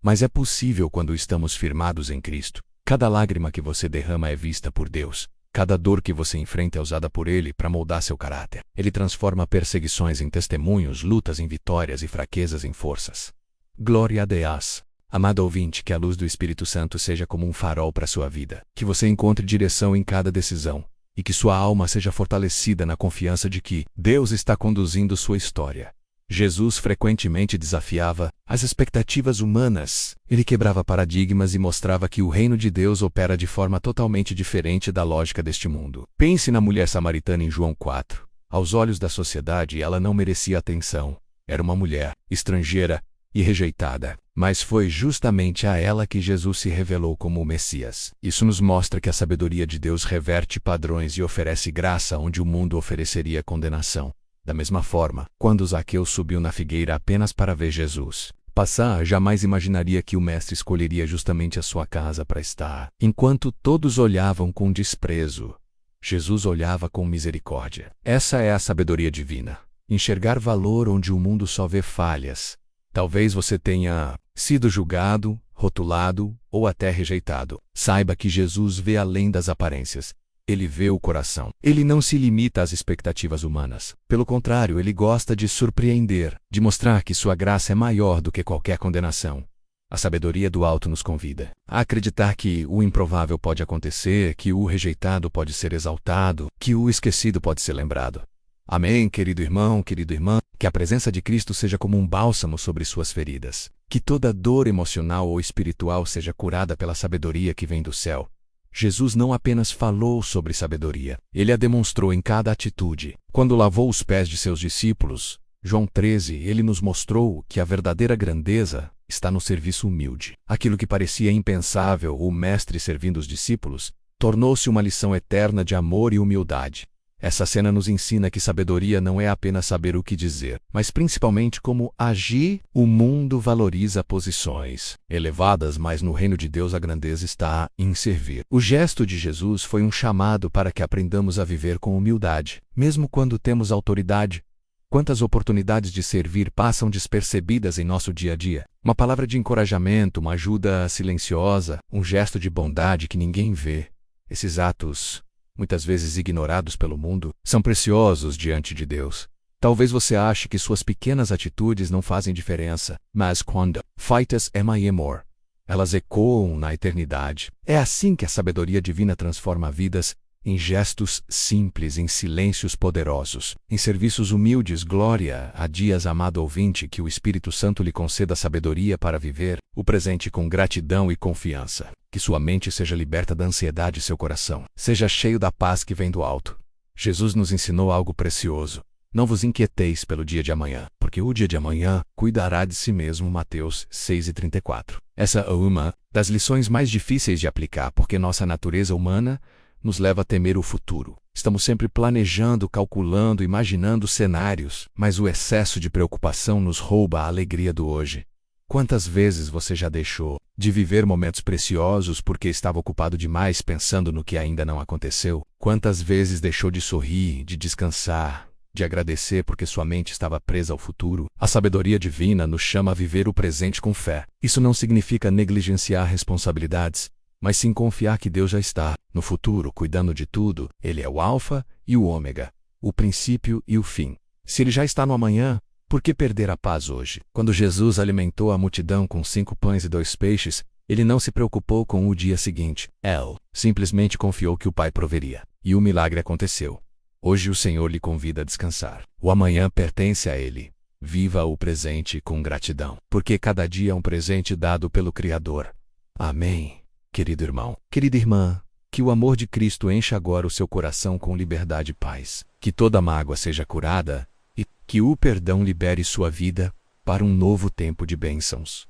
Mas é possível quando estamos firmados em Cristo. Cada lágrima que você derrama é vista por Deus. Cada dor que você enfrenta é usada por Ele para moldar seu caráter. Ele transforma perseguições em testemunhos, lutas em vitórias e fraquezas em forças. Glória a Deus. Amado ouvinte, que a luz do Espírito Santo seja como um farol para sua vida. Que você encontre direção em cada decisão. E que sua alma seja fortalecida na confiança de que Deus está conduzindo sua história. Jesus frequentemente desafiava as expectativas humanas. Ele quebrava paradigmas e mostrava que o reino de Deus opera de forma totalmente diferente da lógica deste mundo. Pense na mulher samaritana em João 4. Aos olhos da sociedade, ela não merecia atenção. Era uma mulher estrangeira e rejeitada. Mas foi justamente a ela que Jesus se revelou como o Messias. Isso nos mostra que a sabedoria de Deus reverte padrões e oferece graça onde o mundo ofereceria condenação. Da mesma forma, quando Zaqueu subiu na figueira apenas para ver Jesus passar, jamais imaginaria que o mestre escolheria justamente a sua casa para estar. Enquanto todos olhavam com desprezo, Jesus olhava com misericórdia. Essa é a sabedoria divina. Enxergar valor onde o mundo só vê falhas. Talvez você tenha sido julgado, rotulado ou até rejeitado. Saiba que Jesus vê além das aparências. Ele vê o coração. Ele não se limita às expectativas humanas. Pelo contrário, ele gosta de surpreender, de mostrar que sua graça é maior do que qualquer condenação. A sabedoria do alto nos convida a acreditar que o improvável pode acontecer, que o rejeitado pode ser exaltado, que o esquecido pode ser lembrado. Amém, querido irmão, querida irmã, que a presença de Cristo seja como um bálsamo sobre suas feridas. Que toda dor emocional ou espiritual seja curada pela sabedoria que vem do céu. Jesus não apenas falou sobre sabedoria, ele a demonstrou em cada atitude. Quando lavou os pés de seus discípulos, João 13, ele nos mostrou que a verdadeira grandeza está no serviço humilde. Aquilo que parecia impensável, o mestre servindo os discípulos, tornou-se uma lição eterna de amor e humildade. Essa cena nos ensina que sabedoria não é apenas saber o que dizer, mas principalmente como agir. O mundo valoriza posições elevadas, mas no reino de Deus a grandeza está em servir. O gesto de Jesus foi um chamado para que aprendamos a viver com humildade, mesmo quando temos autoridade. Quantas oportunidades de servir passam despercebidas em nosso dia a dia? Uma palavra de encorajamento, uma ajuda silenciosa, um gesto de bondade que ninguém vê. Esses atos, muitas vezes ignorados pelo mundo, são preciosos diante de Deus. Talvez você ache que suas pequenas atitudes não fazem diferença, mas quando feitas em amor, elas ecoam na eternidade. É assim que a sabedoria divina transforma vidas, em gestos simples, em silêncios poderosos, em serviços humildes. Glória a Deus, amado ouvinte, que o Espírito Santo lhe conceda sabedoria para viver o presente com gratidão e confiança. Que sua mente seja liberta da ansiedade e seu coração seja cheio da paz que vem do alto. Jesus nos ensinou algo precioso. Não vos inquieteis pelo dia de amanhã, porque o dia de amanhã cuidará de si mesmo. Mateus 6:34. Essa é uma das lições mais difíceis de aplicar, porque nossa natureza humana nos leva a temer o futuro. Estamos sempre planejando, calculando, imaginando cenários, mas o excesso de preocupação nos rouba a alegria do hoje. Quantas vezes você já deixou de viver momentos preciosos porque estava ocupado demais pensando no que ainda não aconteceu? Quantas vezes deixou de sorrir, de descansar, de agradecer porque sua mente estava presa ao futuro? A sabedoria divina nos chama a viver o presente com fé. Isso não significa negligenciar responsabilidades, mas sim confiar que Deus já está no futuro, cuidando de tudo. Ele é o alfa e o ômega, o princípio e o fim. Se ele já está no amanhã, por que perder a paz hoje? Quando Jesus alimentou a multidão com 5 pães e 2 peixes, ele não se preocupou com o dia seguinte. Ele simplesmente confiou que o Pai proveria. E o milagre aconteceu. Hoje o Senhor lhe convida a descansar. O amanhã pertence a Ele. Viva o presente com gratidão, porque cada dia é um presente dado pelo Criador. Amém. Querido irmão, querida irmã, que o amor de Cristo encha agora o seu coração com liberdade e paz. Que toda mágoa seja curada e que o perdão libere sua vida para um novo tempo de bênçãos.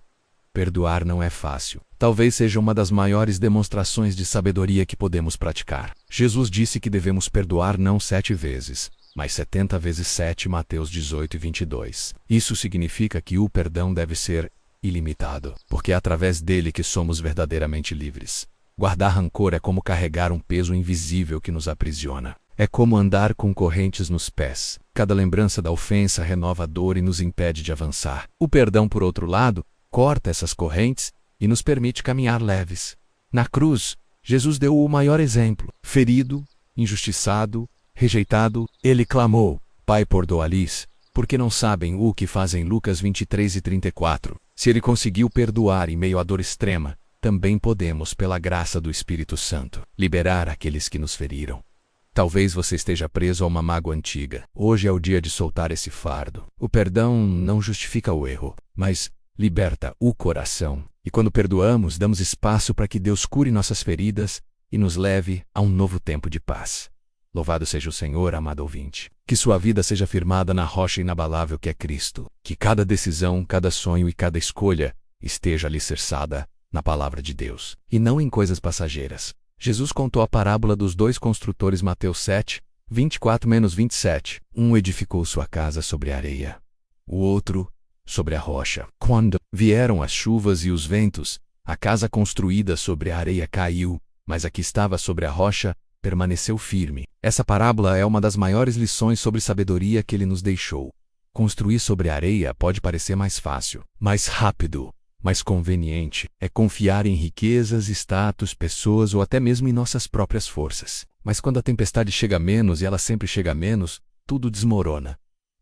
Perdoar não é fácil. Talvez seja uma das maiores demonstrações de sabedoria que podemos praticar. Jesus disse que devemos perdoar não 7 vezes, mas 70 vezes 7, Mateus 18:22. Isso significa que o perdão deve ser ilimitado, porque é através dele que somos verdadeiramente livres. Guardar rancor é como carregar um peso invisível que nos aprisiona. É como andar com correntes nos pés. Cada lembrança da ofensa renova a dor e nos impede de avançar. O perdão, por outro lado, corta essas correntes e nos permite caminhar leves. Na cruz, Jesus deu o maior exemplo. Ferido, injustiçado, rejeitado, ele clamou: Pai, perdoa-lhes, porque não sabem o que fazem. Lucas 23:34. Se ele conseguiu perdoar em meio à dor extrema, também podemos, pela graça do Espírito Santo, liberar aqueles que nos feriram. Talvez você esteja preso a uma mágoa antiga. Hoje é o dia de soltar esse fardo. O perdão não justifica o erro, mas liberta o coração. E quando perdoamos, damos espaço para que Deus cure nossas feridas e nos leve a um novo tempo de paz. Louvado seja o Senhor, amado ouvinte. Que sua vida seja firmada na rocha inabalável que é Cristo. Que cada decisão, cada sonho e cada escolha esteja alicerçada na palavra de Deus, e não em coisas passageiras. Jesus contou a parábola dos 2 construtores, Mateus 7:24-27. Um edificou sua casa sobre a areia, o outro sobre a rocha. Quando vieram as chuvas e os ventos, a casa construída sobre a areia caiu, mas a que estava sobre a rocha permaneceu firme. Essa parábola é uma das maiores lições sobre sabedoria que ele nos deixou. Construir sobre a areia pode parecer mais fácil, mais rápido, mais conveniente. É confiar em riquezas, status, pessoas ou até mesmo em nossas próprias forças. Mas quando a tempestade chega menos, e ela sempre chega menos, tudo desmorona.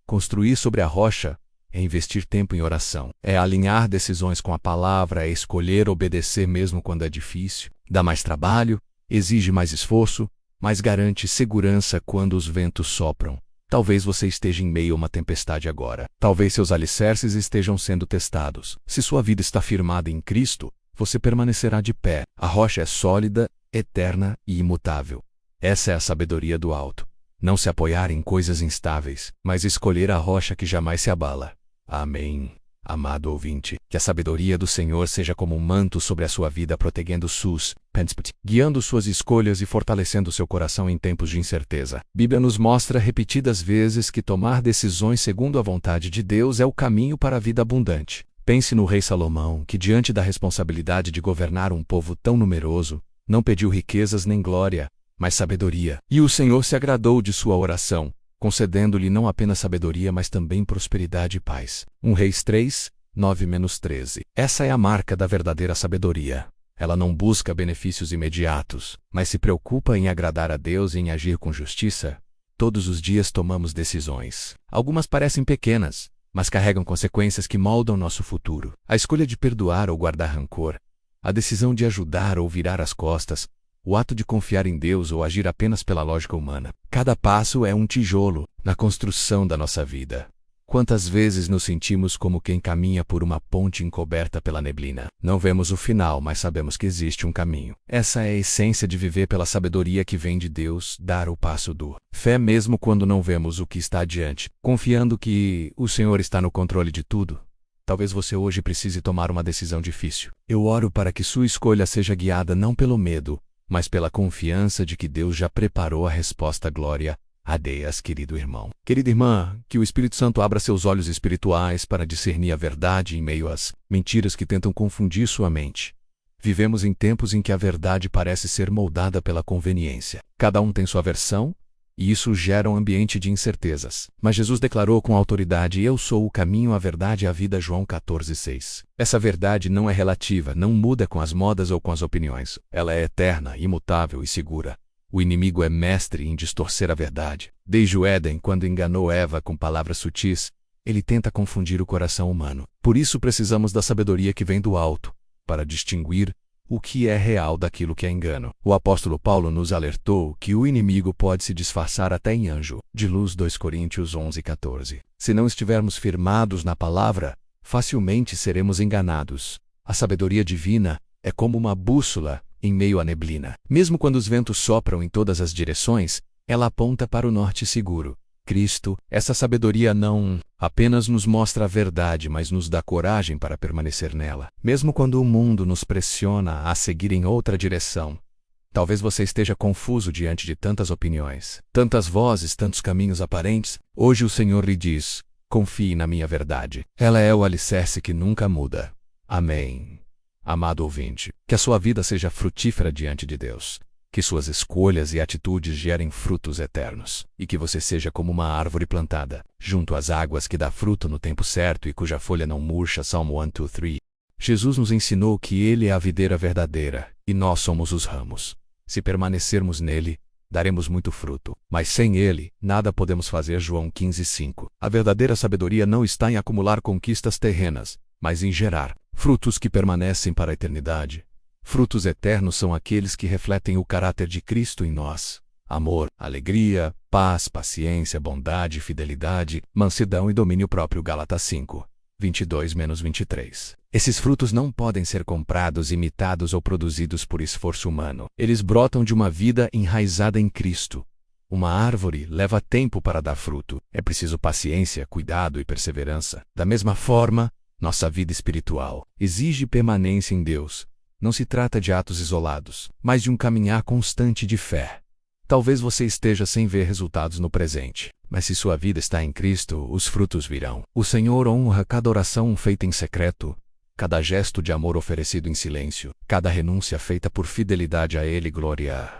Construir sobre a rocha é investir tempo em oração. É alinhar decisões com a palavra, é escolher obedecer mesmo quando é difícil. Dá mais trabalho, exige mais esforço, mas garante segurança quando os ventos sopram. Talvez você esteja em meio a uma tempestade agora. Talvez seus alicerces estejam sendo testados. Se sua vida está firmada em Cristo, você permanecerá de pé. A rocha é sólida, eterna e imutável. Essa é a sabedoria do alto. Não se apoiar em coisas instáveis, mas escolher a rocha que jamais se abala. Amém. Amado ouvinte, que a sabedoria do Senhor seja como um manto sobre a sua vida, protegendo guiando suas escolhas e fortalecendo seu coração em tempos de incerteza. A Bíblia nos mostra repetidas vezes que tomar decisões segundo a vontade de Deus é o caminho para a vida abundante. Pense no rei Salomão, que diante da responsabilidade de governar um povo tão numeroso, não pediu riquezas nem glória, mas sabedoria. E o Senhor se agradou de sua oração, concedendo-lhe não apenas sabedoria, mas também prosperidade e paz. 1 Reis 3:9-13. Essa é a marca da verdadeira sabedoria. Ela não busca benefícios imediatos, mas se preocupa em agradar a Deus e em agir com justiça. Todos os dias tomamos decisões. Algumas parecem pequenas, mas carregam consequências que moldam nosso futuro. A escolha de perdoar ou guardar rancor, a decisão de ajudar ou virar as costas, o ato de confiar em Deus ou agir apenas pela lógica humana. Cada passo é um tijolo na construção da nossa vida. Quantas vezes nos sentimos como quem caminha por uma ponte encoberta pela neblina? Não vemos o final, mas sabemos que existe um caminho. Essa é a essência de viver pela sabedoria que vem de Deus, dar o passo do fé mesmo quando não vemos o que está adiante, confiando que o Senhor está no controle de tudo. Talvez você hoje precise tomar uma decisão difícil. Eu oro para que sua escolha seja guiada não pelo medo, mas pela confiança de que Deus já preparou a resposta. Glória a Deus, querido irmão. Querida irmã, que o Espírito Santo abra seus olhos espirituais para discernir a verdade em meio às mentiras que tentam confundir sua mente. Vivemos em tempos em que a verdade parece ser moldada pela conveniência. Cada um tem sua versão, e isso gera um ambiente de incertezas. Mas Jesus declarou com autoridade: Eu sou o caminho, a verdade e a vida. João 14:6. Essa verdade não é relativa, não muda com as modas ou com as opiniões. Ela é eterna, imutável e segura. O inimigo é mestre em distorcer a verdade. Desde o Éden, quando enganou Eva com palavras sutis, ele tenta confundir o coração humano. Por isso precisamos da sabedoria que vem do alto, para distinguir o que é real daquilo que é engano. O apóstolo Paulo nos alertou que o inimigo pode se disfarçar até em anjo de luz. 2 Coríntios 11:14. Se não estivermos firmados na palavra, facilmente seremos enganados. A sabedoria divina é como uma bússola em meio à neblina. Mesmo quando os ventos sopram em todas as direções, ela aponta para o norte seguro, Cristo. Essa sabedoria não apenas nos mostra a verdade, mas nos dá coragem para permanecer nela. Mesmo quando o mundo nos pressiona a seguir em outra direção. Talvez você esteja confuso diante de tantas opiniões, tantas vozes, tantos caminhos aparentes. Hoje o Senhor lhe diz: confie na minha verdade. Ela é o alicerce que nunca muda. Amém. Amado ouvinte, que a sua vida seja frutífera diante de Deus, que suas escolhas e atitudes gerem frutos eternos, e que você seja como uma árvore plantada, junto às águas, que dá fruto no tempo certo e cuja folha não murcha. Salmo 1, 2, 3. Jesus nos ensinou que Ele é a videira verdadeira, e nós somos os ramos. Se permanecermos nele, daremos muito fruto, mas sem ele, nada podemos fazer. João 15:5. A verdadeira sabedoria não está em acumular conquistas terrenas, mas em gerar frutos que permanecem para a eternidade. Frutos eternos são aqueles que refletem o caráter de Cristo em nós: amor, alegria, paz, paciência, bondade, fidelidade, mansidão e domínio próprio. Gálatas 5, 22-23. Esses frutos não podem ser comprados, imitados ou produzidos por esforço humano. Eles brotam de uma vida enraizada em Cristo. Uma árvore leva tempo para dar fruto. É preciso paciência, cuidado e perseverança. Da mesma forma, nossa vida espiritual exige permanência em Deus. Não se trata de atos isolados, mas de um caminhar constante de fé. Talvez você esteja sem ver resultados no presente, mas se sua vida está em Cristo, os frutos virão. O Senhor honra cada oração feita em secreto, cada gesto de amor oferecido em silêncio, cada renúncia feita por fidelidade a Ele. Glória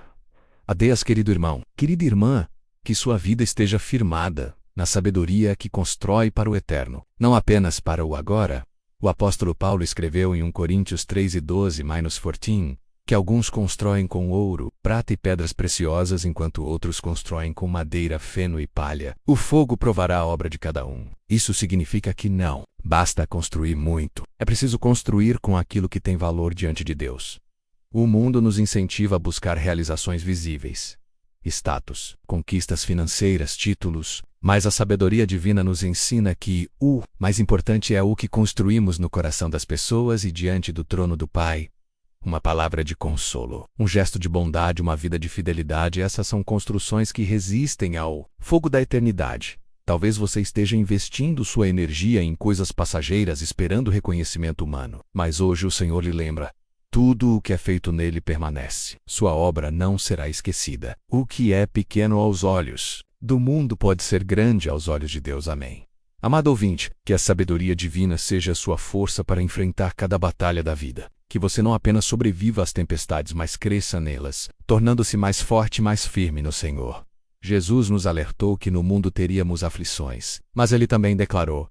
a Deus, querido irmão, querida irmã, que sua vida esteja firmada na sabedoria que constrói para o eterno, não apenas para o agora. O apóstolo Paulo escreveu em 1 Coríntios 3:12-14 que alguns constroem com ouro, prata e pedras preciosas, enquanto outros constroem com madeira, feno e palha. O fogo provará a obra de cada um. Isso significa que não basta construir muito. É preciso construir com aquilo que tem valor diante de Deus. O mundo nos incentiva a buscar realizações visíveis, status, conquistas financeiras, títulos, mas a sabedoria divina nos ensina que o mais importante é o que construímos no coração das pessoas e diante do trono do Pai. Uma palavra de consolo, um gesto de bondade, uma vida de fidelidade. Essas são construções que resistem ao fogo da eternidade. Talvez você esteja investindo sua energia em coisas passageiras esperando reconhecimento humano. Mas hoje o Senhor lhe lembra: tudo o que é feito nele permanece. Sua obra não será esquecida. O que é pequeno aos olhos do mundo pode ser grande aos olhos de Deus. Amém. Amado ouvinte, que a sabedoria divina seja a sua força para enfrentar cada batalha da vida. Que você não apenas sobreviva às tempestades, mas cresça nelas, tornando-se mais forte e mais firme no Senhor. Jesus nos alertou que no mundo teríamos aflições, mas ele também declarou: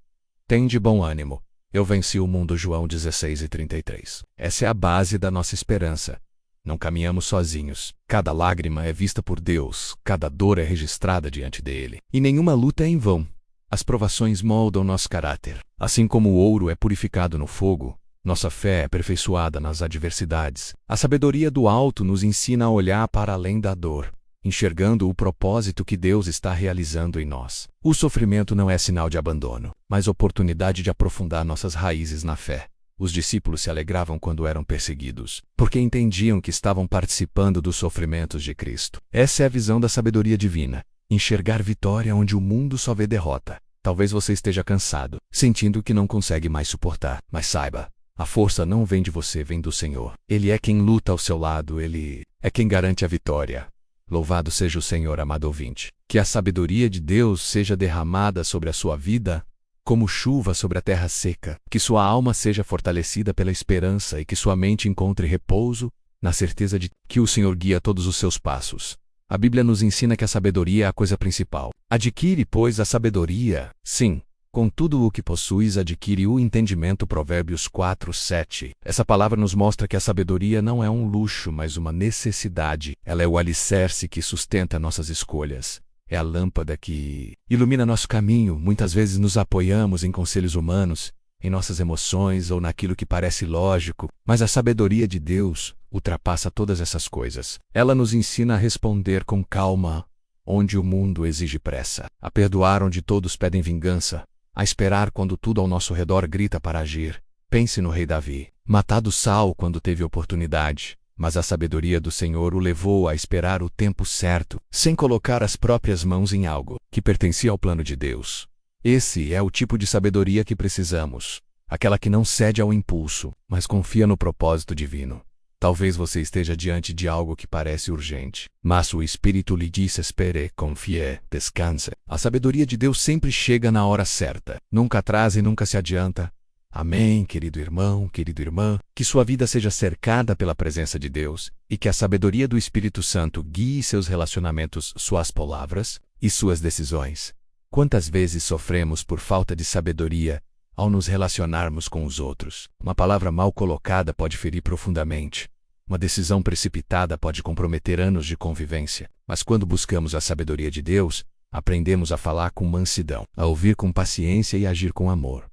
tende bom ânimo, eu venci o mundo. João 16:33. Essa é a base da nossa esperança. Não caminhamos sozinhos. Cada lágrima é vista por Deus, cada dor é registrada diante dele. E nenhuma luta é em vão. As provações moldam nosso caráter. Assim como o ouro é purificado no fogo, nossa fé é aperfeiçoada nas adversidades. A sabedoria do alto nos ensina a olhar para além da dor, enxergando o propósito que Deus está realizando em nós. O sofrimento não é sinal de abandono, mas oportunidade de aprofundar nossas raízes na fé. Os discípulos se alegravam quando eram perseguidos, porque entendiam que estavam participando dos sofrimentos de Cristo. Essa é a visão da sabedoria divina: enxergar vitória onde o mundo só vê derrota. Talvez você esteja cansado, sentindo que não consegue mais suportar, mas saiba, a força não vem de você, vem do Senhor. Ele é quem luta ao seu lado, Ele é quem garante a vitória. Louvado seja o Senhor, amado ouvinte. Que a sabedoria de Deus seja derramada sobre a sua vida, como chuva sobre a terra seca. Que sua alma seja fortalecida pela esperança e que sua mente encontre repouso, na certeza de que o Senhor guia todos os seus passos. A Bíblia nos ensina que a sabedoria é a coisa principal. Adquire, pois, a sabedoria. Sim, com tudo o que possuis, adquire o entendimento. Provérbios 4:7. Essa palavra nos mostra que a sabedoria não é um luxo, mas uma necessidade. Ela é o alicerce que sustenta nossas escolhas. É a lâmpada que ilumina nosso caminho. Muitas vezes nos apoiamos em conselhos humanos, em nossas emoções ou naquilo que parece lógico, mas a sabedoria de Deus ultrapassa todas essas coisas. Ela nos ensina a responder com calma, onde o mundo exige pressa, a perdoar onde todos pedem vingança, a esperar quando tudo ao nosso redor grita para agir. Pense no rei Davi, matado Saul quando teve oportunidade, mas a sabedoria do Senhor o levou a esperar o tempo certo, sem colocar as próprias mãos em algo que pertencia ao plano de Deus. Esse é o tipo de sabedoria que precisamos, aquela que não cede ao impulso, mas confia no propósito divino. Talvez você esteja diante de algo que parece urgente, mas o Espírito lhe diz: espere, confie, descanse. A sabedoria de Deus sempre chega na hora certa, nunca atrasa e nunca se adianta. Amém, querido irmão, querida irmã, que sua vida seja cercada pela presença de Deus e que a sabedoria do Espírito Santo guie seus relacionamentos, suas palavras e suas decisões. Quantas vezes sofremos por falta de sabedoria ao nos relacionarmos com os outros? Uma palavra mal colocada pode ferir profundamente. Uma decisão precipitada pode comprometer anos de convivência. Mas quando buscamos a sabedoria de Deus, aprendemos a falar com mansidão, a ouvir com paciência e a agir com amor.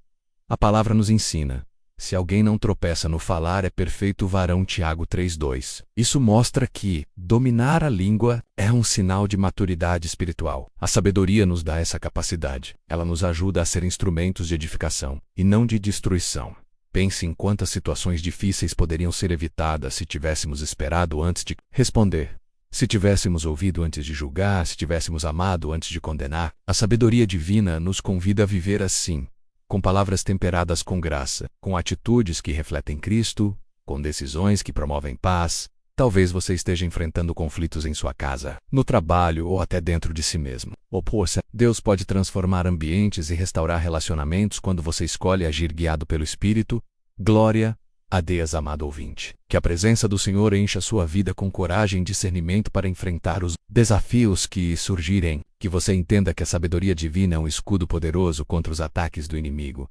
A palavra nos ensina: se alguém não tropeça no falar, é perfeito varão. Tiago 3:2. Isso mostra que dominar a língua é um sinal de maturidade espiritual. A sabedoria nos dá essa capacidade. Ela nos ajuda a ser instrumentos de edificação e não de destruição. Pense em quantas situações difíceis poderiam ser evitadas se tivéssemos esperado antes de responder. Se tivéssemos ouvido antes de julgar, se tivéssemos amado antes de condenar. A sabedoria divina nos convida a viver assim, com palavras temperadas com graça, com atitudes que refletem Cristo, com decisões que promovem paz. Talvez você esteja enfrentando conflitos em sua casa, no trabalho ou até dentro de si mesmo. Poxa, Deus pode transformar ambientes e restaurar relacionamentos quando você escolhe agir guiado pelo Espírito. Glória a Deus, amado ouvinte. Que a presença do Senhor encha sua vida com coragem e discernimento para enfrentar os desafios que surgirem. Que você entenda que a sabedoria divina é um escudo poderoso contra os ataques do inimigo.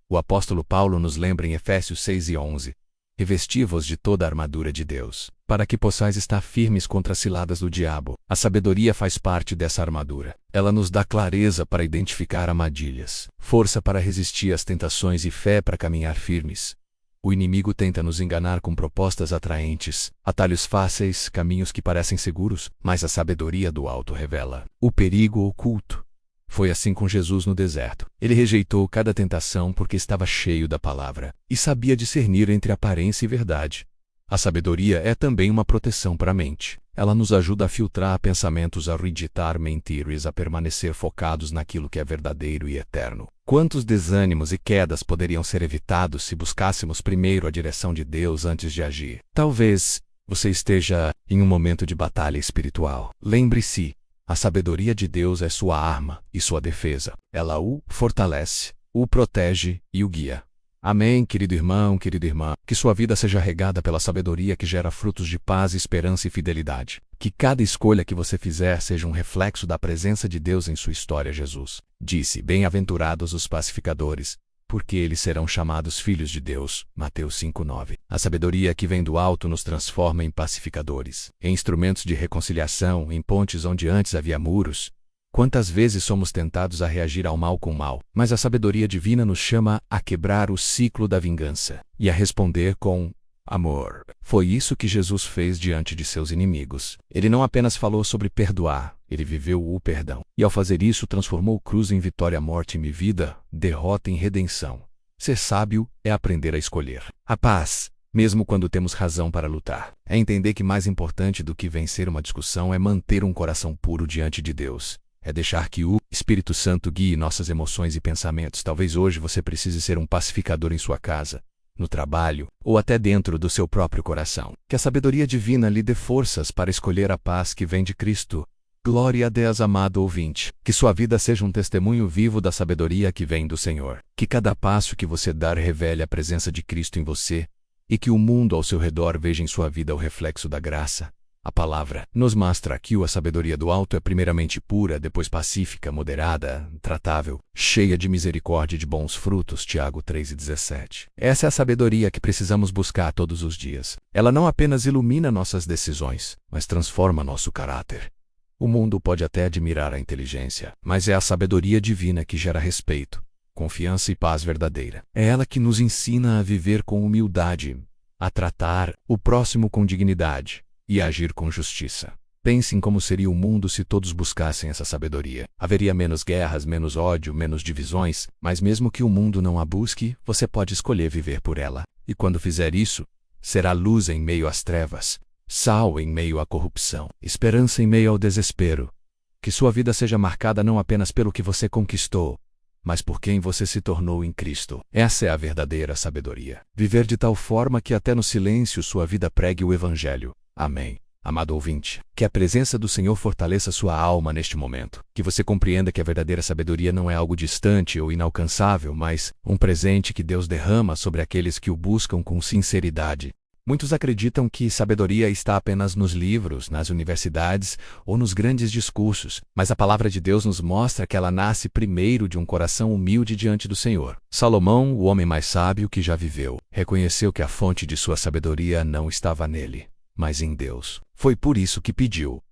O apóstolo Paulo nos lembra em Efésios 6:11. Revesti-vos de toda a armadura de Deus, para que possais estar firmes contra as ciladas do diabo. A sabedoria faz parte dessa armadura. Ela nos dá clareza para identificar armadilhas, força para resistir às tentações e fé para caminhar firmes. O inimigo tenta nos enganar com propostas atraentes, atalhos fáceis, caminhos que parecem seguros, mas a sabedoria do alto revela o perigo oculto. Foi assim com Jesus no deserto. Ele rejeitou cada tentação porque estava cheio da palavra e sabia discernir entre aparência e verdade. A sabedoria é também uma proteção para a mente. Ela nos ajuda a filtrar pensamentos, a rejeitar mentiras, a permanecer focados naquilo que é verdadeiro e eterno. Quantos desânimos e quedas poderiam ser evitados se buscássemos primeiro a direção de Deus antes de agir? Talvez você esteja em um momento de batalha espiritual. Lembre-se, a sabedoria de Deus é sua arma e sua defesa. Ela o fortalece, o protege e o guia. Amém, querido irmão, querida irmã. Que sua vida seja regada pela sabedoria que gera frutos de paz, esperança e fidelidade. Que cada escolha que você fizer seja um reflexo da presença de Deus em sua história. Jesus disse: bem-aventurados os pacificadores, porque eles serão chamados filhos de Deus. Mateus 5:9. A sabedoria que vem do alto nos transforma em pacificadores, em instrumentos de reconciliação, em pontes onde antes havia muros. Quantas vezes somos tentados a reagir ao mal com mal, mas a sabedoria divina nos chama a quebrar o ciclo da vingança e a responder com amor. Foi isso que Jesus fez diante de seus inimigos. Ele não apenas falou sobre perdoar, ele viveu o perdão. E ao fazer isso, transformou cruz em vitória, morte em vida, derrota em redenção. Ser sábio é aprender a escolher a paz, mesmo quando temos razão para lutar. É entender que mais importante do que vencer uma discussão é manter um coração puro diante de Deus. É deixar que o Espírito Santo guie nossas emoções e pensamentos. Talvez hoje você precise ser um pacificador em sua casa, no trabalho, ou até dentro do seu próprio coração. Que a sabedoria divina lhe dê forças para escolher a paz que vem de Cristo. Glória a Deus, amado ouvinte. Que sua vida seja um testemunho vivo da sabedoria que vem do Senhor. Que cada passo que você dar revele a presença de Cristo em você, e que o mundo ao seu redor veja em sua vida o reflexo da graça. A palavra nos mostra que a sabedoria do alto é primeiramente pura, depois pacífica, moderada, tratável, cheia de misericórdia e de bons frutos. Tiago 3:17. Essa é a sabedoria que precisamos buscar todos os dias. Ela não apenas ilumina nossas decisões, mas transforma nosso caráter. O mundo pode até admirar a inteligência, mas é a sabedoria divina que gera respeito, confiança e paz verdadeira. É ela que nos ensina a viver com humildade, a tratar o próximo com dignidade e agir com justiça. Pense em como seria o mundo se todos buscassem essa sabedoria. Haveria menos guerras, menos ódio, menos divisões, mas mesmo que o mundo não a busque, você pode escolher viver por ela. E quando fizer isso, será luz em meio às trevas, sal em meio à corrupção, esperança em meio ao desespero. Que sua vida seja marcada não apenas pelo que você conquistou, mas por quem você se tornou em Cristo. Essa é a verdadeira sabedoria. Viver de tal forma que até no silêncio sua vida pregue o Evangelho. Amém. Amado ouvinte, que a presença do Senhor fortaleça sua alma neste momento. Que você compreenda que a verdadeira sabedoria não é algo distante ou inalcançável, mas um presente que Deus derrama sobre aqueles que o buscam com sinceridade. Muitos acreditam que sabedoria está apenas nos livros, nas universidades ou nos grandes discursos, mas a palavra de Deus nos mostra que ela nasce primeiro de um coração humilde diante do Senhor. Salomão, o homem mais sábio que já viveu, reconheceu que a fonte de sua sabedoria não estava nele, mas em Deus. Foi por isso que pediu: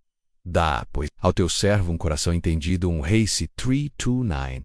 dá, pois, ao teu servo um coração entendido. Reis 3:29.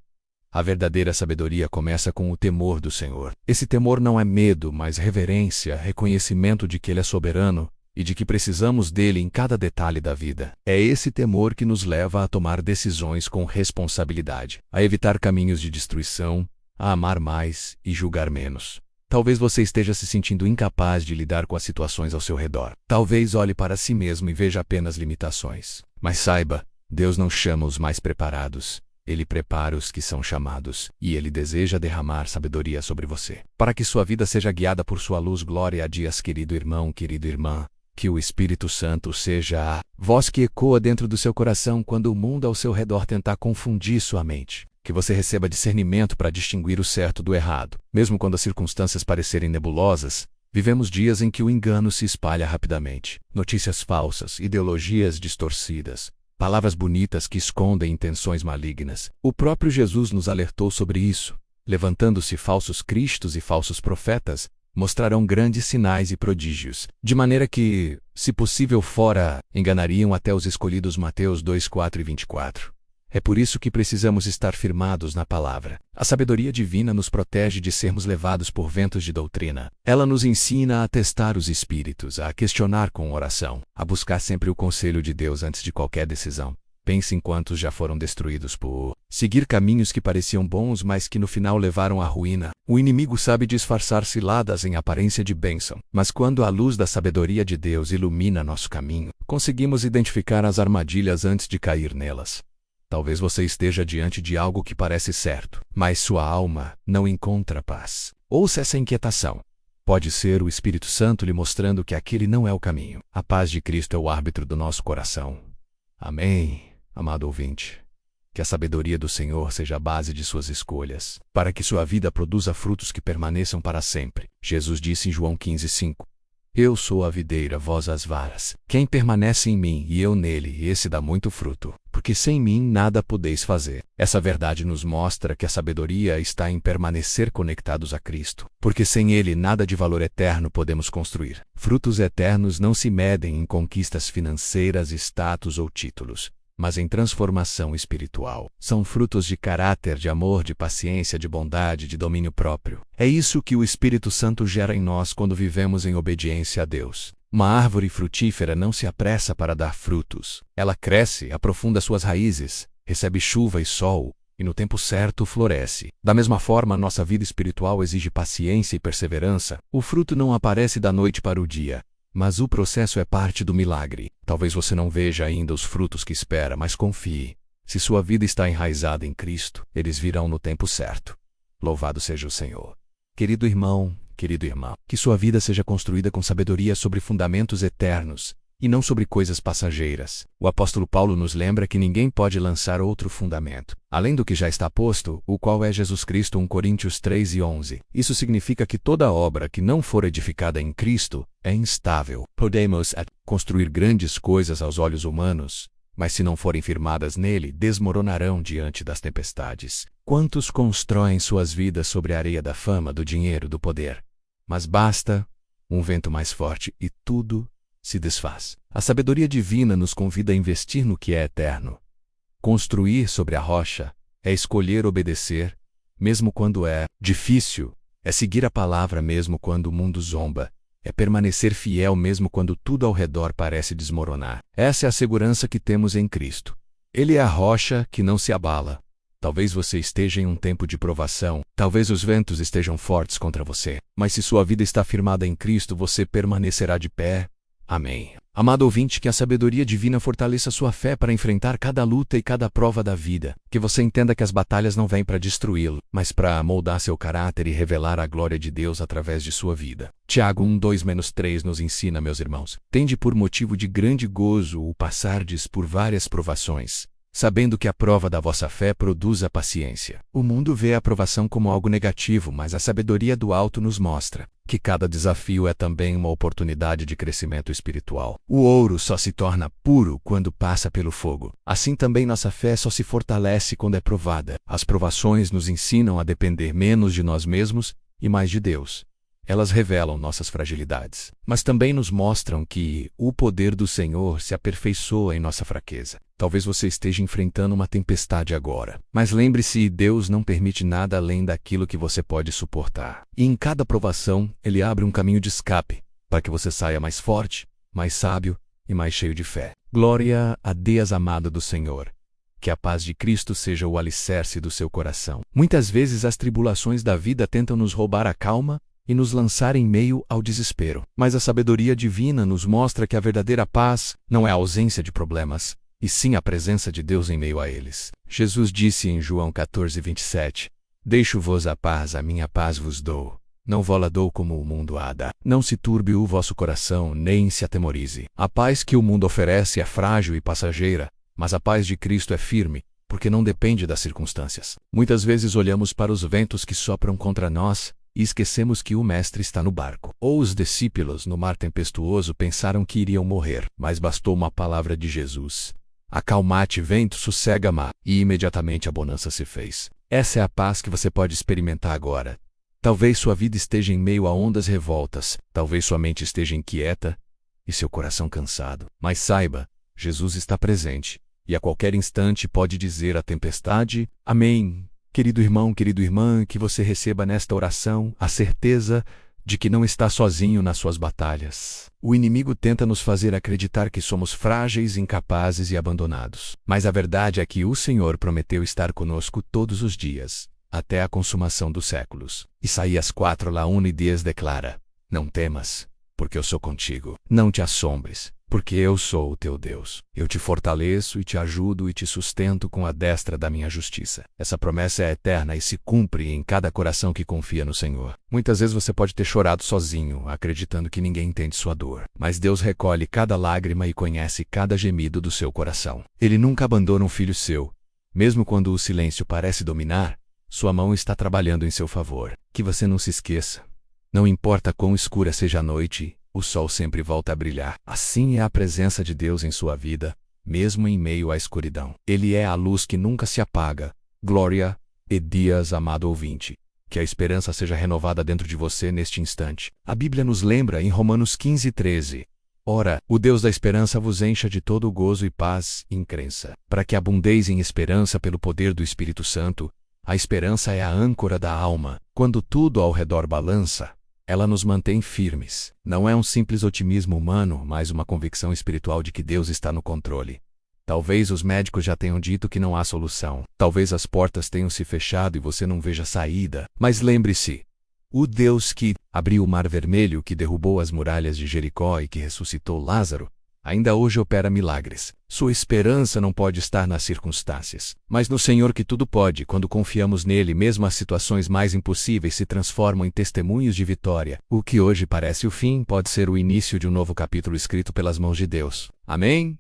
A verdadeira sabedoria começa com o temor do Senhor. Esse temor não é medo, mas reverência, reconhecimento de que Ele é soberano e de que precisamos dele em cada detalhe da vida. É esse temor que nos leva a tomar decisões com responsabilidade, a evitar caminhos de destruição, a amar mais e julgar menos. Talvez você esteja se sentindo incapaz de lidar com as situações ao seu redor. Talvez olhe para si mesmo e veja apenas limitações. Mas saiba, Deus não chama os mais preparados. Ele prepara os que são chamados, e Ele deseja derramar sabedoria sobre você, para que sua vida seja guiada por sua luz. Glória a Deus, querido irmão, querida irmã. Que o Espírito Santo seja a voz que ecoa dentro do seu coração quando o mundo ao seu redor tentar confundir sua mente. Que você receba discernimento para distinguir o certo do errado. Mesmo quando as circunstâncias parecerem nebulosas, vivemos dias em que o engano se espalha rapidamente. Notícias falsas, ideologias distorcidas, palavras bonitas que escondem intenções malignas. O próprio Jesus nos alertou sobre isso. Levantando-se falsos cristos e falsos profetas, mostrarão grandes sinais e prodígios, de maneira que, se possível fora, enganariam até os escolhidos. Mateus 2:4-24. É por isso que precisamos estar firmados na palavra. A sabedoria divina nos protege de sermos levados por ventos de doutrina. Ela nos ensina a testar os espíritos, a questionar com oração, a buscar sempre o conselho de Deus antes de qualquer decisão. Pense em quantos já foram destruídos por seguir caminhos que pareciam bons, mas que no final levaram à ruína. O inimigo sabe disfarçar ciladas em aparência de bênção, mas quando a luz da sabedoria de Deus ilumina nosso caminho, conseguimos identificar as armadilhas antes de cair nelas. Talvez você esteja diante de algo que parece certo, mas sua alma não encontra paz. Ouça essa inquietação. Pode ser o Espírito Santo lhe mostrando que aquele não é o caminho. A paz de Cristo é o árbitro do nosso coração. Amém, amado ouvinte. Que a sabedoria do Senhor seja a base de suas escolhas, para que sua vida produza frutos que permaneçam para sempre. Jesus disse em João 15:5. Eu sou a videira, vós as varas. Quem permanece em mim e eu nele, esse dá muito fruto, porque sem mim nada podeis fazer. Essa verdade nos mostra que a sabedoria está em permanecer conectados a Cristo, porque sem Ele nada de valor eterno podemos construir. Frutos eternos não se medem em conquistas financeiras, status ou títulos. mas em transformação espiritual. São frutos de caráter, de amor, de paciência, de bondade, de domínio próprio. É isso que o Espírito Santo gera em nós quando vivemos em obediência a Deus. Uma árvore frutífera não se apressa para dar frutos. Ela cresce, aprofunda suas raízes, recebe chuva e sol, e no tempo certo floresce. Da mesma forma, nossa vida espiritual exige paciência e perseverança. O fruto não aparece da noite para o dia, mas o processo é parte do milagre. Talvez você não veja ainda os frutos que espera, mas confie. Se sua vida está enraizada em Cristo, eles virão no tempo certo. Louvado seja o Senhor. Querido irmão, querido irmão, que sua vida seja construída com sabedoria sobre fundamentos eternos, e não sobre coisas passageiras. O apóstolo Paulo nos lembra que ninguém pode lançar outro fundamento, além do que já está posto, o qual é Jesus Cristo. 1 Coríntios 3:11. Isso significa que toda obra que não for edificada em Cristo é instável. Podemos construir grandes coisas aos olhos humanos, mas se não forem firmadas nele, desmoronarão diante das tempestades. Quantos constroem suas vidas sobre a areia da fama, do dinheiro, do poder? Mas basta um vento mais forte e tudo se desfaz. A sabedoria divina nos convida a investir no que é eterno. Construir sobre a rocha é escolher obedecer, mesmo quando é difícil, é seguir a palavra mesmo quando o mundo zomba, é permanecer fiel mesmo quando tudo ao redor parece desmoronar. Essa é a segurança que temos em Cristo. Ele é a rocha que não se abala. Talvez você esteja em um tempo de provação, talvez os ventos estejam fortes contra você, mas se sua vida está firmada em Cristo, você permanecerá de pé. Amém. Amado ouvinte, que a sabedoria divina fortaleça sua fé para enfrentar cada luta e cada prova da vida. Que você entenda que as batalhas não vêm para destruí-lo, mas para moldar seu caráter e revelar a glória de Deus através de sua vida. Tiago 1:2-3 nos ensina, meus irmãos: tende por motivo de grande gozo o passardes por várias provações, sabendo que a prova da vossa fé produz a paciência. O mundo vê a provação como algo negativo, mas a sabedoria do alto nos mostra que cada desafio é também uma oportunidade de crescimento espiritual. O ouro só se torna puro quando passa pelo fogo. Assim também nossa fé só se fortalece quando é provada. As provações nos ensinam a depender menos de nós mesmos e mais de Deus. Elas revelam nossas fragilidades, mas também nos mostram que o poder do Senhor se aperfeiçoa em nossa fraqueza. Talvez você esteja enfrentando uma tempestade agora, mas lembre-se, Deus não permite nada além daquilo que você pode suportar. E em cada provação, Ele abre um caminho de escape, para que você saia mais forte, mais sábio e mais cheio de fé. Glória a Deus, amado do Senhor. Que a paz de Cristo seja o alicerce do seu coração. Muitas vezes as tribulações da vida tentam nos roubar a calma e nos lançar em meio ao desespero. Mas a sabedoria divina nos mostra que a verdadeira paz não é a ausência de problemas, e sim a presença de Deus em meio a eles. Jesus disse em João 14:27, Deixo-vos a paz, a minha paz vos dou. Não vou-la dou como o mundo a dá. Não se turbe o vosso coração, nem se atemorize. A paz que o mundo oferece é frágil e passageira, mas a paz de Cristo é firme, porque não depende das circunstâncias. Muitas vezes olhamos para os ventos que sopram contra nós, e esquecemos que o Mestre está no barco. Ou os discípulos, no mar tempestuoso, pensaram que iriam morrer, mas bastou uma palavra de Jesus. Acalmate, vento, sossega mar, e imediatamente a bonança se fez. Essa é a paz que você pode experimentar agora. Talvez sua vida esteja em meio a ondas revoltas, talvez sua mente esteja inquieta e seu coração cansado. Mas saiba, Jesus está presente, e a qualquer instante pode dizer à tempestade, Amém. Querido irmão, querida irmã, que você receba nesta oração a certeza de que não está sozinho nas suas batalhas. O inimigo tenta nos fazer acreditar que somos frágeis, incapazes e abandonados. Mas a verdade é que o Senhor prometeu estar conosco todos os dias, até a consumação dos séculos. Isaías 4:1-10 declara, Não temas, porque eu sou contigo. Não te assombres, porque eu sou o teu Deus. Eu te fortaleço e te ajudo e te sustento com a destra da minha justiça. Essa promessa é eterna e se cumpre em cada coração que confia no Senhor. Muitas vezes você pode ter chorado sozinho, acreditando que ninguém entende sua dor. Mas Deus recolhe cada lágrima e conhece cada gemido do seu coração. Ele nunca abandona um filho seu. Mesmo quando o silêncio parece dominar, sua mão está trabalhando em seu favor. Que você não se esqueça. Não importa quão escura seja a noite, o sol sempre volta a brilhar. Assim é a presença de Deus em sua vida, mesmo em meio à escuridão. Ele é a luz que nunca se apaga. Glória a Deus, amado ouvinte. Que a esperança seja renovada dentro de você neste instante. A Bíblia nos lembra em Romanos 15:13. Ora, o Deus da esperança vos encha de todo o gozo e paz em crença, para que abundeis em esperança pelo poder do Espírito Santo. A esperança é a âncora da alma. Quando tudo ao redor balança, ela nos mantém firmes. Não é um simples otimismo humano, mas uma convicção espiritual de que Deus está no controle. Talvez os médicos já tenham dito que não há solução. Talvez as portas tenham se fechado e você não veja saída. Mas lembre-se, o Deus que abriu o Mar Vermelho, que derrubou as muralhas de Jericó e que ressuscitou Lázaro, ainda hoje opera milagres. Sua esperança não pode estar nas circunstâncias, mas no Senhor que tudo pode. Quando confiamos nele, mesmo as situações mais impossíveis se transformam em testemunhos de vitória. O que hoje parece o fim pode ser o início de um novo capítulo escrito pelas mãos de Deus. Amém?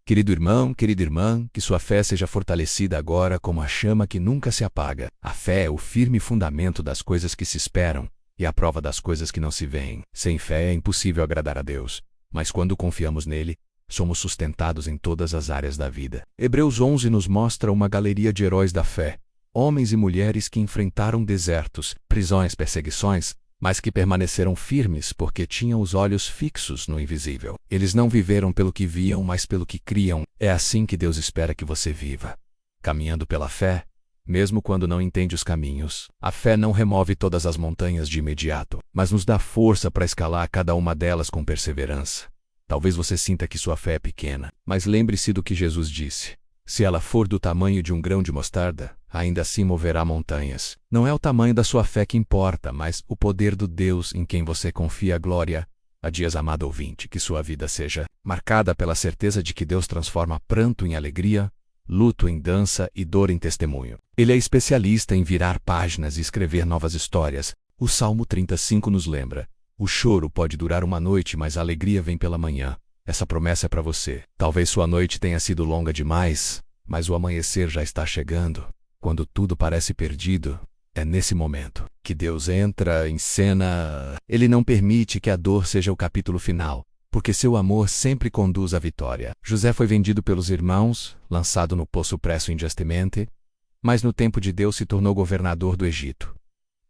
Querido irmão, querida irmã, que sua fé seja fortalecida agora como a chama que nunca se apaga. A fé é o firme fundamento das coisas que se esperam e a prova das coisas que não se veem. Sem fé é impossível agradar a Deus, mas quando confiamos nele, somos sustentados em todas as áreas da vida. Hebreus 11 nos mostra uma galeria de heróis da fé, homens e mulheres que enfrentaram desertos, prisões, perseguições, mas que permaneceram firmes porque tinham os olhos fixos no invisível. Eles não viveram pelo que viam, mas pelo que criam. É assim que Deus espera que você viva, caminhando pela fé, mesmo quando não entende os caminhos. A fé não remove todas as montanhas de imediato, mas nos dá força para escalar cada uma delas com perseverança. Talvez você sinta que sua fé é pequena, mas lembre-se do que Jesus disse. Se ela for do tamanho de um grão de mostarda, ainda assim moverá montanhas. Não é o tamanho da sua fé que importa, mas o poder do Deus em quem você confia. Glória a Deus, amado ouvinte, que sua vida seja marcada pela certeza de que Deus transforma pranto em alegria, luto em dança e dor em testemunho. Ele é especialista em virar páginas e escrever novas histórias. O Salmo 35 nos lembra: o choro pode durar uma noite, mas a alegria vem pela manhã. Essa promessa é para você. Talvez sua noite tenha sido longa demais, mas o amanhecer já está chegando. Quando tudo parece perdido, é nesse momento que Deus entra em cena. Ele não permite que a dor seja o capítulo final, porque seu amor sempre conduz à vitória. José foi vendido pelos irmãos, lançado no poço presso injustamente, mas no tempo de Deus se tornou governador do Egito.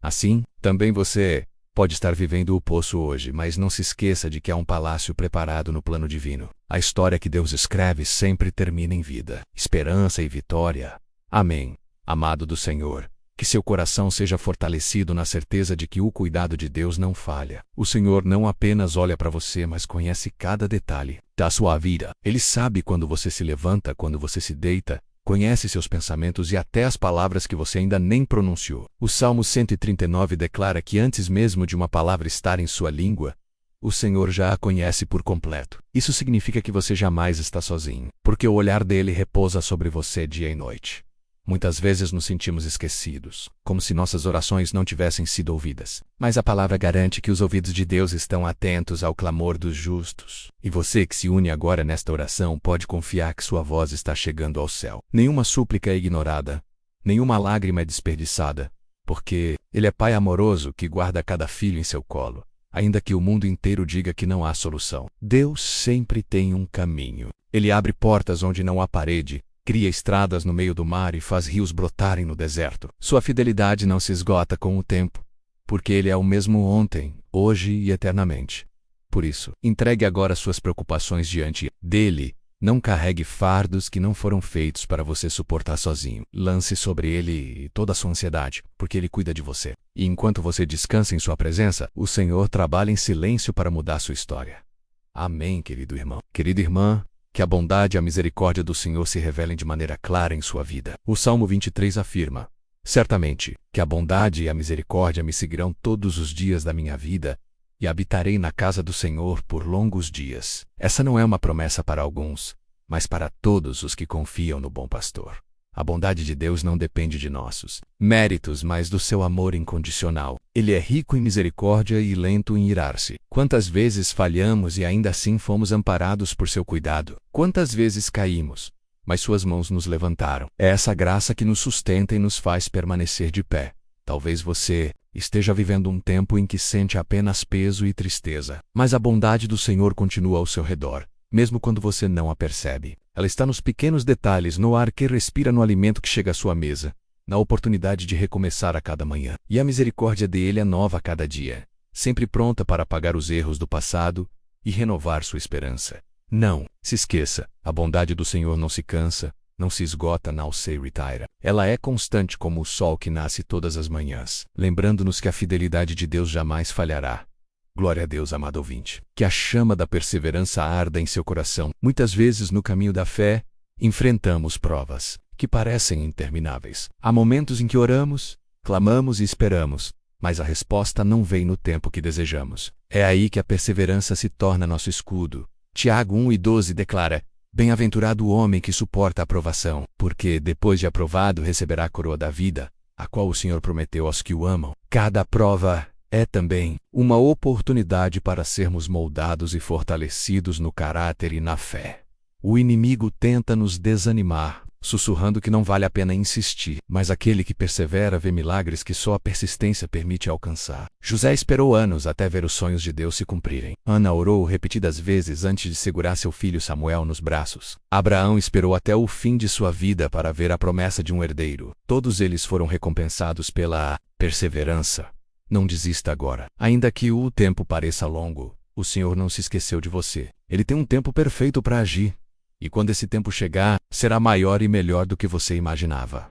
Assim, também você pode estar vivendo o poço hoje, mas não se esqueça de que há um palácio preparado no plano divino. A história que Deus escreve sempre termina em vida, esperança e vitória. Amém. Amado do Senhor, que seu coração seja fortalecido na certeza de que o cuidado de Deus não falha. O Senhor não apenas olha para você, mas conhece cada detalhe da sua vida. Ele sabe quando você se levanta, quando você se deita, conhece seus pensamentos e até as palavras que você ainda nem pronunciou. O Salmo 139 declara que antes mesmo de uma palavra estar em sua língua, o Senhor já a conhece por completo. Isso significa que você jamais está sozinho, porque o olhar dele repousa sobre você dia e noite. Muitas vezes nos sentimos esquecidos, como se nossas orações não tivessem sido ouvidas. Mas a palavra garante que os ouvidos de Deus estão atentos ao clamor dos justos. E você que se une agora nesta oração pode confiar que sua voz está chegando ao céu. Nenhuma súplica é ignorada, nenhuma lágrima é desperdiçada, porque Ele é Pai amoroso que guarda cada filho em seu colo, ainda que o mundo inteiro diga que não há solução. Deus sempre tem um caminho. Ele abre portas onde não há parede, cria estradas no meio do mar e faz rios brotarem no deserto. Sua fidelidade não se esgota com o tempo, porque Ele é o mesmo ontem, hoje e eternamente. Por isso, entregue agora suas preocupações diante dele. Não carregue fardos que não foram feitos para você suportar sozinho. Lance sobre ele toda a sua ansiedade, porque ele cuida de você. E enquanto você descansa em sua presença, o Senhor trabalha em silêncio para mudar sua história. Amém, querido irmão. Querida irmã, que a bondade e a misericórdia do Senhor se revelem de maneira clara em sua vida. O Salmo 23 afirma: certamente que a bondade e a misericórdia me seguirão todos os dias da minha vida, e habitarei na casa do Senhor por longos dias. Essa não é uma promessa para alguns, mas para todos os que confiam no bom pastor. A bondade de Deus não depende de nossos méritos, mas do seu amor incondicional. Ele é rico em misericórdia e lento em irar-se. Quantas vezes falhamos e ainda assim fomos amparados por seu cuidado? Quantas vezes caímos, mas suas mãos nos levantaram? É essa graça que nos sustenta e nos faz permanecer de pé. Talvez você esteja vivendo um tempo em que sente apenas peso e tristeza, mas a bondade do Senhor continua ao seu redor, mesmo quando você não a percebe. Ela está nos pequenos detalhes, no ar que respira, no alimento que chega à sua mesa, na oportunidade de recomeçar a cada manhã. E a misericórdia dele é nova a cada dia, sempre pronta para apagar os erros do passado e renovar sua esperança. Não se esqueça, a bondade do Senhor não se cansa, não se esgota, não se retira. Ela é constante como o sol que nasce todas as manhãs, lembrando-nos que a fidelidade de Deus jamais falhará. Glória a Deus, amado ouvinte. Que a chama da perseverança arda em seu coração. Muitas vezes no caminho da fé, enfrentamos provas que parecem intermináveis. Há momentos em que oramos, clamamos e esperamos, mas a resposta não vem no tempo que desejamos. É aí que a perseverança se torna nosso escudo. Tiago 1:12 declara: Bem-aventurado o homem que suporta a provação, porque, depois de aprovado, receberá a coroa da vida, a qual o Senhor prometeu aos que o amam. Cada prova é também uma oportunidade para sermos moldados e fortalecidos no caráter e na fé. O inimigo tenta nos desanimar, sussurrando que não vale a pena insistir, mas aquele que persevera vê milagres que só a persistência permite alcançar. José esperou anos até ver os sonhos de Deus se cumprirem. Ana orou repetidas vezes antes de segurar seu filho Samuel nos braços. Abraão esperou até o fim de sua vida para ver a promessa de um herdeiro. Todos eles foram recompensados pela perseverança. Não desista agora. Ainda que o tempo pareça longo, o Senhor não se esqueceu de você. Ele tem um tempo perfeito para agir. E quando esse tempo chegar, será maior e melhor do que você imaginava.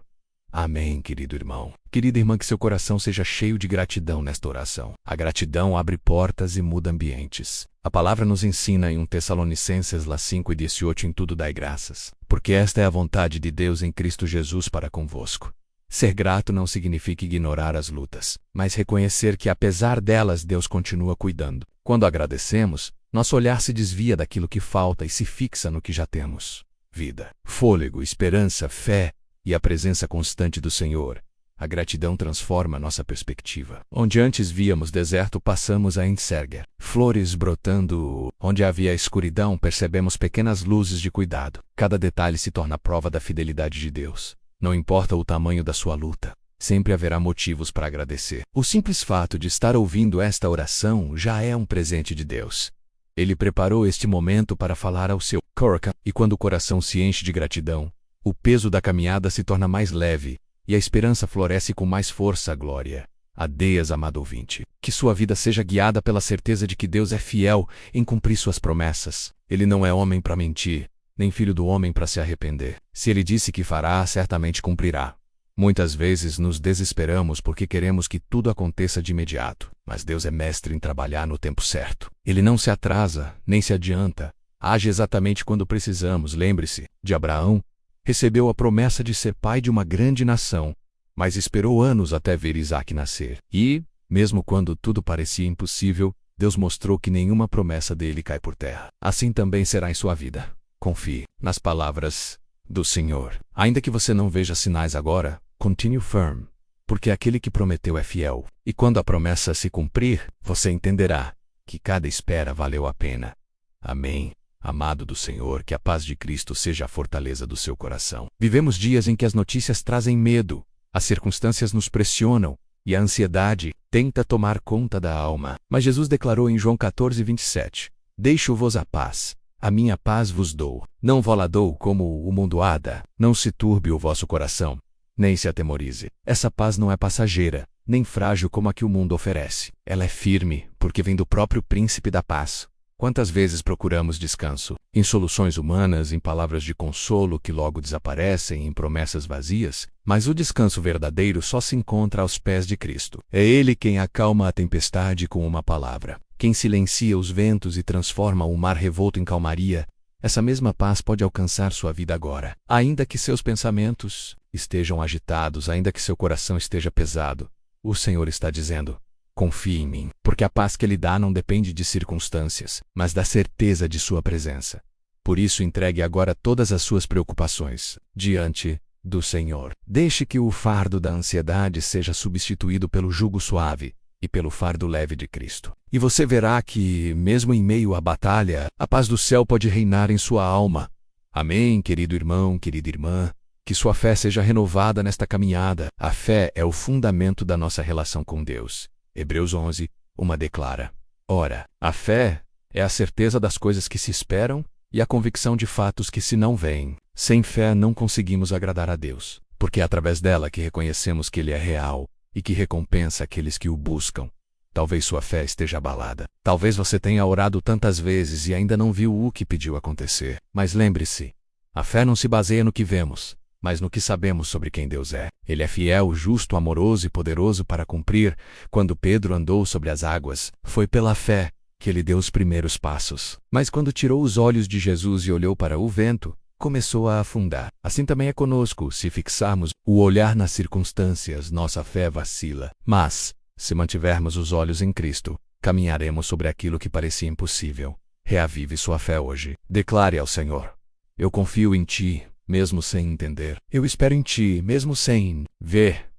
Amém, querido irmão. Querida irmã, que seu coração seja cheio de gratidão nesta oração. A gratidão abre portas e muda ambientes. A palavra nos ensina em 1 Tessalonicenses 5:18: em tudo dai graças, porque esta é a vontade de Deus em Cristo Jesus para convosco. Ser grato não significa ignorar as lutas, mas reconhecer que apesar delas Deus continua cuidando. Quando agradecemos, nosso olhar se desvia daquilo que falta e se fixa no que já temos. Vida, fôlego, esperança, fé e a presença constante do Senhor. A gratidão transforma nossa perspectiva. Onde antes víamos deserto, passamos a enxergar flores brotando. Onde havia escuridão, percebemos pequenas luzes de cuidado. Cada detalhe se torna prova da fidelidade de Deus. Não importa o tamanho da sua luta, sempre haverá motivos para agradecer. O simples fato de estar ouvindo esta oração já é um presente de Deus. Ele preparou este momento para falar ao seu coração, e quando o coração se enche de gratidão, o peso da caminhada se torna mais leve, e a esperança floresce com mais força. Glória a Deus, amado ouvinte. Que sua vida seja guiada pela certeza de que Deus é fiel em cumprir suas promessas. Ele não é homem para mentir, nem filho do homem para se arrepender. Se ele disse que fará, certamente cumprirá. Muitas vezes nos desesperamos porque queremos que tudo aconteça de imediato, mas Deus é mestre em trabalhar no tempo certo. Ele não se atrasa, nem se adianta. Age exatamente quando precisamos. Lembre-se de Abraão. Recebeu a promessa de ser pai de uma grande nação, mas esperou anos até ver Isaque nascer. E, mesmo quando tudo parecia impossível, Deus mostrou que nenhuma promessa dele cai por terra. Assim também será em sua vida. Confie nas palavras do Senhor. Ainda que você não veja sinais agora, continue firm, porque aquele que prometeu é fiel. E quando a promessa se cumprir, você entenderá que cada espera valeu a pena. Amém. Amado do Senhor, que a paz de Cristo seja a fortaleza do seu coração. Vivemos dias em que as notícias trazem medo, as circunstâncias nos pressionam, e a ansiedade tenta tomar conta da alma. Mas Jesus declarou em João 14:27: Deixo-vos a paz. A minha paz vos dou. Não vou-la dou como o mundo a dá. Não se turbe o vosso coração, nem se atemorize. Essa paz não é passageira, nem frágil como a que o mundo oferece. Ela é firme, porque vem do próprio príncipe da paz. Quantas vezes procuramos descanso? Em soluções humanas, em palavras de consolo que logo desaparecem, em promessas vazias, mas o descanso verdadeiro só se encontra aos pés de Cristo. É Ele quem acalma a tempestade com uma palavra, quem silencia os ventos e transforma o mar revolto em calmaria. Essa mesma paz pode alcançar sua vida agora. Ainda que seus pensamentos estejam agitados, ainda que seu coração esteja pesado, o Senhor está dizendo: confie em mim, porque a paz que Ele dá não depende de circunstâncias, mas da certeza de sua presença. Por isso, entregue agora todas as suas preocupações diante do Senhor. Deixe que o fardo da ansiedade seja substituído pelo jugo suave e pelo fardo leve de Cristo. E você verá que, mesmo em meio à batalha, a paz do céu pode reinar em sua alma. Amém, querido irmão, querida irmã. Que sua fé seja renovada nesta caminhada. A fé é o fundamento da nossa relação com Deus. Hebreus 11:1 declara: Ora, a fé é a certeza das coisas que se esperam e a convicção de fatos que se não veem. Sem fé não conseguimos agradar a Deus, porque é através dela que reconhecemos que Ele é real e que recompensa aqueles que o buscam. Talvez sua fé esteja abalada. Talvez você tenha orado tantas vezes e ainda não viu o que pediu acontecer. Mas lembre-se, a fé não se baseia no que vemos, mas no que sabemos sobre quem Deus é. Ele é fiel, justo, amoroso e poderoso para cumprir. Quando Pedro andou sobre as águas, foi pela fé que ele deu os primeiros passos. Mas quando tirou os olhos de Jesus e olhou para o vento, começou a afundar. Assim também é conosco. Se fixarmos o olhar nas circunstâncias, nossa fé vacila. Mas, se mantivermos os olhos em Cristo, caminharemos sobre aquilo que parecia impossível. Reavive sua fé hoje. Declare ao Senhor: eu confio em Ti, mesmo sem entender. Eu espero em Ti, mesmo sem ver.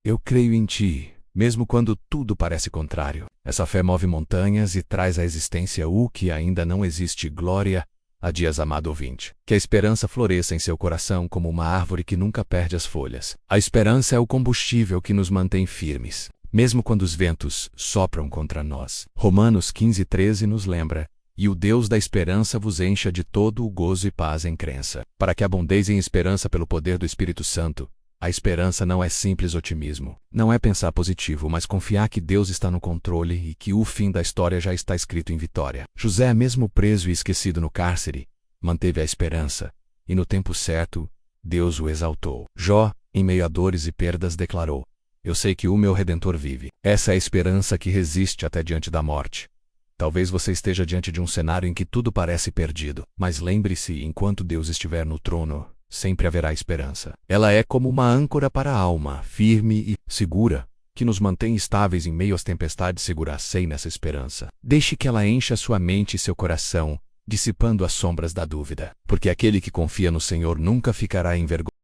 Eu creio em Ti, mesmo quando tudo parece contrário. Essa fé move montanhas e traz à existência o que ainda não existe. Glória a Deus, amado ouvinte. Que a esperança floresça em seu coração como uma árvore que nunca perde as folhas. A esperança é o combustível que nos mantém firmes, mesmo quando os ventos sopram contra nós. Romanos 15:13 nos lembra: e o Deus da esperança vos encha de todo o gozo e paz em crença, para que abundeis em esperança pelo poder do Espírito Santo. A esperança não é simples otimismo. Não é pensar positivo, mas confiar que Deus está no controle e que o fim da história já está escrito em vitória. José, mesmo preso e esquecido no cárcere, manteve a esperança, e no tempo certo, Deus o exaltou. Jó, em meio a dores e perdas, declarou: eu sei que o meu Redentor vive. Essa é a esperança que resiste até diante da morte. Talvez você esteja diante de um cenário em que tudo parece perdido, mas lembre-se, enquanto Deus estiver no trono, sempre haverá esperança. Ela é como uma âncora para a alma, firme e segura, que nos mantém estáveis em meio às tempestades. Segura-se nessa esperança. Deixe que ela encha sua mente e seu coração, dissipando as sombras da dúvida, porque aquele que confia no Senhor nunca ficará envergonhado.